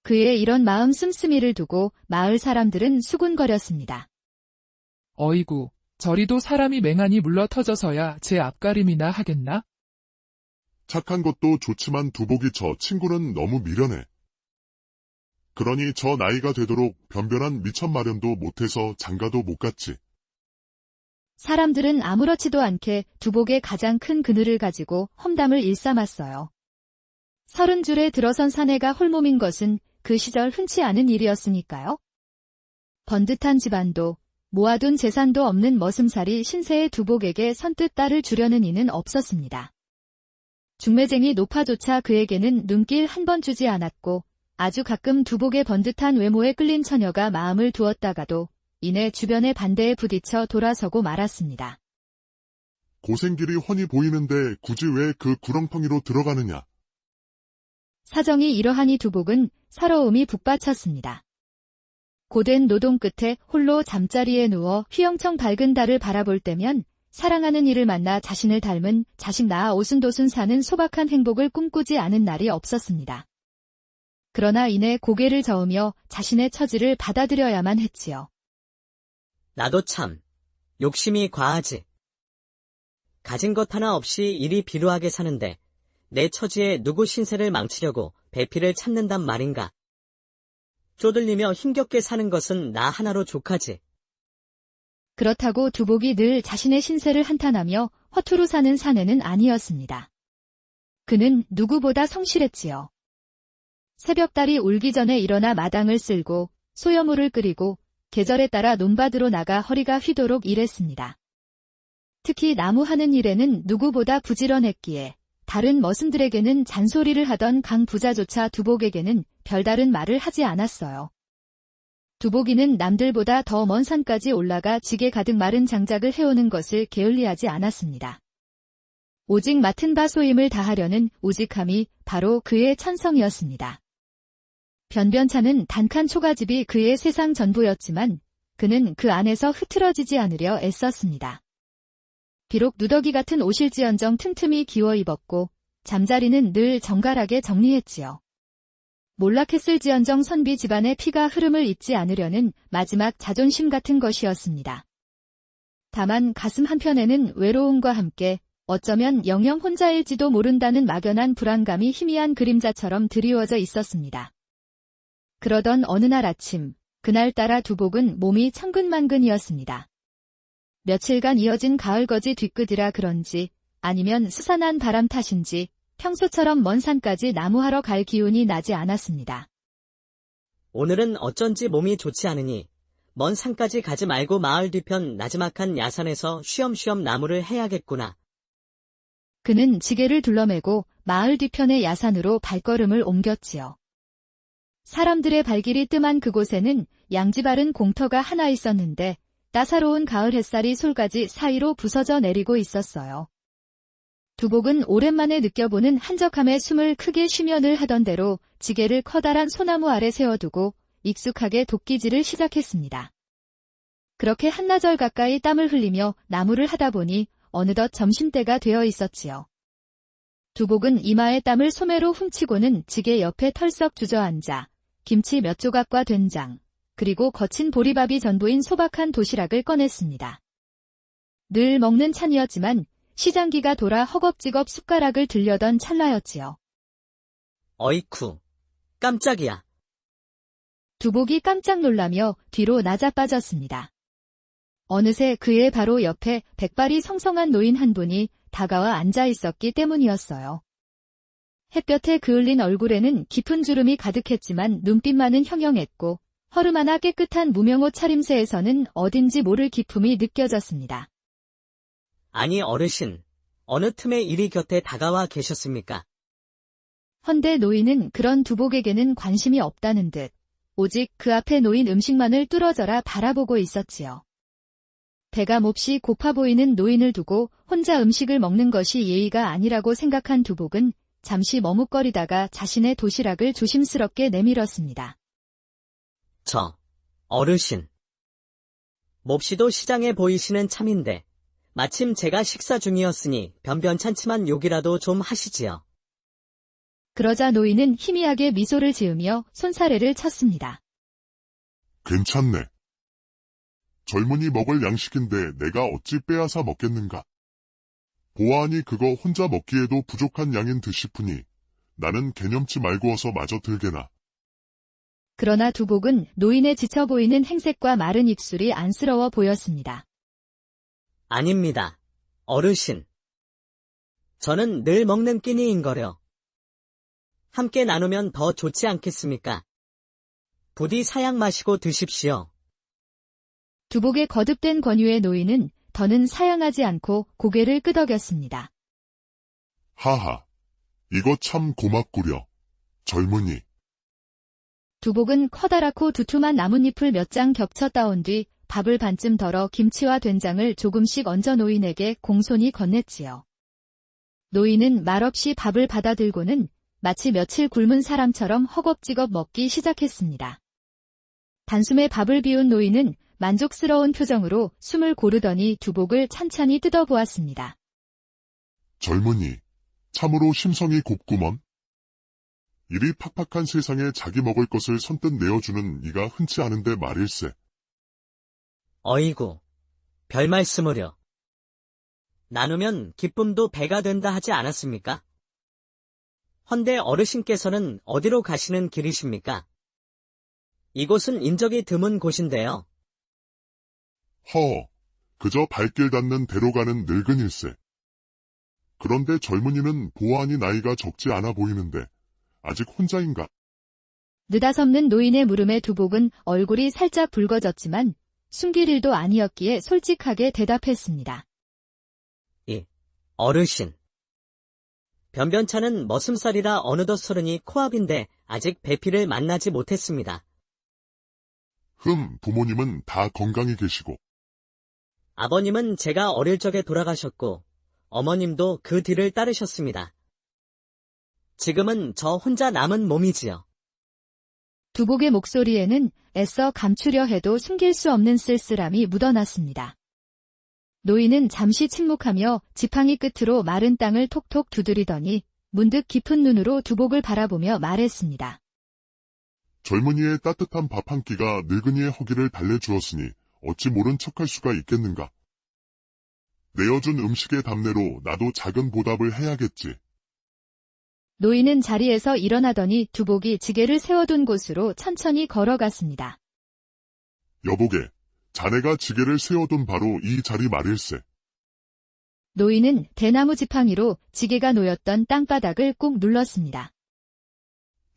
그의 이런 마음 씀씀이를 두고 마을 사람들은 수군거렸습니다. 어이구, 저리도 사람이 맹하니 물러터져서야 제 앞가림이나 하겠나? 착한 것도 좋지만 두복이 저 친구는 너무 미련해. 그러니 저 나이가 되도록 변변한 미천 마련도 못해서 장가도 못 갔지. 사람들은 아무렇지도 않게 두복의 가장 큰 그늘을 가지고 험담을 일삼았어요. 30줄에 들어선 사내가 홀몸인 것은 그 시절 흔치 않은 일이었으니까요. 번듯한 집안도 모아둔 재산도 없는 머슴살이 신세의 두복에게 선뜻 딸을 주려는 이는 없었습니다. 중매쟁이 노파조차 그에게는 눈길 한 번 주지 않았고 아주 가끔 두복의 번듯한 외모에 끌린 처녀가 마음을 두었다가도 이내 주변의 반대에 부딪혀 돌아서고 말았습니다. 고생길이 훤히 보이는데 굳이 왜 그 구렁텅이로 들어가느냐. 사정이 이러하니 두복은 서러움이 북받쳤습니다. 고된 노동 끝에 홀로 잠자리에 누워 휘영청 밝은 달을 바라볼 때면 사랑하는 이를 만나 자신을 닮은 자식 낳아 오순도순 사는 소박한 행복을 꿈꾸지 않은 날이 없었습니다. 그러나 이내 고개를 저으며 자신의 처지를 받아들여야만 했지요. 나도 참 욕심이 과하지. 가진 것 하나 없이 이리 비루하게 사는데 내 처지에 누구 신세를 망치려고 배필을 찾는단 말인가. 쪼들리며 힘겹게 사는 것은 나 하나로 족하지. 그렇다고 두복이 늘 자신의 신세를 한탄하며 허투루 사는 사내는 아니었습니다. 그는 누구보다 성실했지요. 새벽달이 울기 전에 일어나 마당을 쓸고 소여물을 끓이고 계절에 따라 논밭으로 나가 허리가 휘도록 일했습니다. 특히 나무하는 일에는 누구보다 부지런했기에 다른 머슴들에게는 잔소리를 하던 강 부자조차 두복에게는 별다른 말을 하지 않았어요. 두복이는 남들보다 더 먼 산까지 올라가 지게 가득 마른 장작을 해오는 것을 게을리하지 않았습니다. 오직 맡은 바 소임을 다하려는 우직함이 바로 그의 천성이었습니다. 변변찮은 단칸 초가집이 그의 세상 전부였지만 그는 그 안에서 흐트러지지 않으려 애썼습니다. 비록 누더기 같은 옷일지언정 틈틈이 기워 입었고 잠자리는 늘 정갈하게 정리했지요. 몰락했을지언정 선비 집안의 피가 흐름을 잊지 않으려는 마지막 자존심 같은 것이었습니다. 다만 가슴 한편에는 외로움과 함께 어쩌면 영영 혼자일지도 모른다는 막연한 불안감이 희미한 그림자처럼 드리워져 있었습니다. 그러던 어느 날 아침, 그날따라 두복은 몸이 천근만근이었습니다. 며칠간 이어진 가을거지 뒤끝이라 그런지 아니면 스산한 바람 탓인지 평소처럼 먼 산까지 나무하러 갈 기운이 나지 않았습니다. 오늘은 어쩐지 몸이 좋지 않으니 먼 산까지 가지 말고 마을 뒤편 나지막한 야산에서 쉬엄쉬엄 나무를 해야겠구나. 그는 지게를 둘러매고 마을 뒤편의 야산으로 발걸음을 옮겼지요. 사람들의 발길이 뜸한 그곳에는 양지바른 공터가 하나 있었는데 따사로운 가을 햇살이 솔가지 사이로 부서져 내리고 있었어요. 두복은 오랜만에 느껴보는 한적함에 숨을 크게 쉬면을 하던 대로 지게를 커다란 소나무 아래 세워두고 익숙하게 도끼질을 시작했습니다. 그렇게 한나절 가까이 땀을 흘리며 나무를 하다 보니 어느덧 점심때가 되어 있었지요. 두복은 이마에 땀을 소매로 훔치고는 지게 옆에 털썩 주저앉아 김치 몇 조각과 된장, 그리고 거친 보리밥이 전부인 소박한 도시락을 꺼냈습니다. 늘 먹는 찬이었지만 시장기가 돌아 허겁지겁 숟가락을 들려던 찰나였지요. 어이쿠, 깜짝이야. 두복이 깜짝 놀라며 뒤로 나자빠졌습니다. 어느새 그의 바로 옆에 백발이 성성한 노인 한 분이 다가와 앉아 있었기 때문이었어요. 햇볕에 그을린 얼굴에는 깊은 주름이 가득했지만 눈빛만은 형형했고 허름하나 깨끗한 무명옷 차림새에서는 어딘지 모를 기품이 느껴졌습니다. 아니 어르신, 어느 틈에 이리 곁에 다가와 계셨습니까? 헌데 노인은 그런 두복에게는 관심이 없다는 듯 오직 그 앞에 놓인 음식만을 뚫어져라 바라보고 있었지요. 배가 몹시 고파 보이는 노인을 두고 혼자 음식을 먹는 것이 예의가 아니라고 생각한 두복은 잠시 머뭇거리다가 자신의 도시락을 조심스럽게 내밀었습니다. 어르신. 몹시도 시장에 보이시는 참인데 마침 제가 식사 중이었으니 변변찮지만 욕이라도 좀 하시지요. 그러자 노인은 희미하게 미소를 지으며 손사래를 쳤습니다. 괜찮네. 젊은이 먹을 양식인데 내가 어찌 빼앗아 먹겠는가. 보아하니 그거 혼자 먹기에도 부족한 양인 듯싶으니 나는 개념치 말고 어서 마저 들게나. 그러나 두복은 노인의 지쳐 보이는 행색과 마른 입술이 안쓰러워 보였습니다. 아닙니다, 어르신. 저는 늘 먹는 끼니인거려. 함께 나누면 더 좋지 않겠습니까? 부디 사양 마시고 드십시오. 두복의 거듭된 권유에 노인은 더는 사양하지 않고 고개를 끄덕였습니다. 하하, 이거 참 고맙구려. 젊은이. 두복은 커다랗고 두툼한 나뭇잎을 몇 장 겹쳐 따온 뒤 밥을 반쯤 덜어 김치와 된장을 조금씩 얹어 노인에게 공손히 건넸지요. 노인은 말없이 밥을 받아들고는 마치 며칠 굶은 사람처럼 허겁지겁 먹기 시작했습니다. 단숨에 밥을 비운 노인은 만족스러운 표정으로 숨을 고르더니 두복을 찬찬히 뜯어보았습니다. 젊은이, 참으로 심성이 곱구먼. 이리 팍팍한 세상에 자기 먹을 것을 선뜻 내어주는 이가 흔치 않은데 말일세. 어이구, 별 말씀을요. 나누면 기쁨도 배가 된다 하지 않았습니까? 헌데 어르신께서는 어디로 가시는 길이십니까? 이곳은 인적이 드문 곳인데요. 그저 발길 닿는 대로 가는 늙은일세. 그런데 젊은이는 보아하니 나이가 적지 않아 보이는데 아직 혼자인가? 느닷없는 노인의 물음에 두복은 얼굴이 살짝 붉어졌지만 숨길 일도 아니었기에 솔직하게 대답했습니다. 어르신. 변변찮은 머슴살이라 어느덧 서른이 코앞인데 아직 배필을 만나지 못했습니다. 부모님은 다 건강히 계시고. 아버님은 제가 어릴 적에 돌아가셨고 어머님도 그 뒤를 따르셨습니다. 지금은 저 혼자 남은 몸이지요. 두복의 목소리에는 애써 감추려 해도 숨길 수 없는 쓸쓸함이 묻어났습니다. 노인은 잠시 침묵하며 지팡이 끝으로 마른 땅을 톡톡 두드리더니 문득 깊은 눈으로 두복을 바라보며 말했습니다. 젊은이의 따뜻한 밥 한 끼가 늙은이의 허기를 달래주었으니 어찌 모른 척할 수가 있겠는가. 내어준 음식의 답례로 나도 작은 보답을 해야겠지. 노인은 자리에서 일어나더니 두복이 지게를 세워둔 곳으로 천천히 걸어갔습니다. 여보게, 자네가 지게를 세워둔 바로 이 자리 말일세. 노인은 대나무 지팡이로 지게가 놓였던 땅바닥을 꾹 눌렀습니다.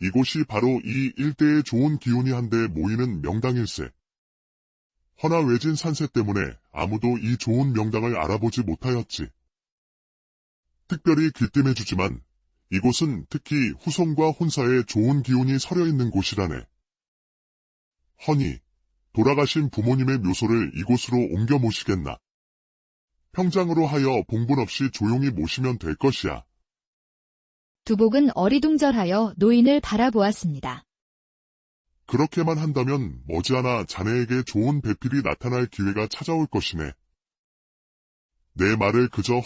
이곳이 바로 이 일대의 좋은 기운이 한데 모이는 명당일세. 허나 외진 산세 때문에 아무도 이 좋은 명당을 알아보지 못하였지. 특별히 귀띔해주지만 이곳은 특히 후손과 혼사에 좋은 기운이 서려 있는 곳이라네. 허니, 돌아가신 부모님의 묘소를 이곳으로 옮겨 모시겠나. 평장으로 하여 봉분 없이 조용히 모시면 될 것이야. 두복은 어리둥절하여 노인을 바라보았습니다. 그렇게만 한다면 머지않아 자네에게 좋은 배필이 나타날 기회가 찾아올 것이네. 내 말을 그저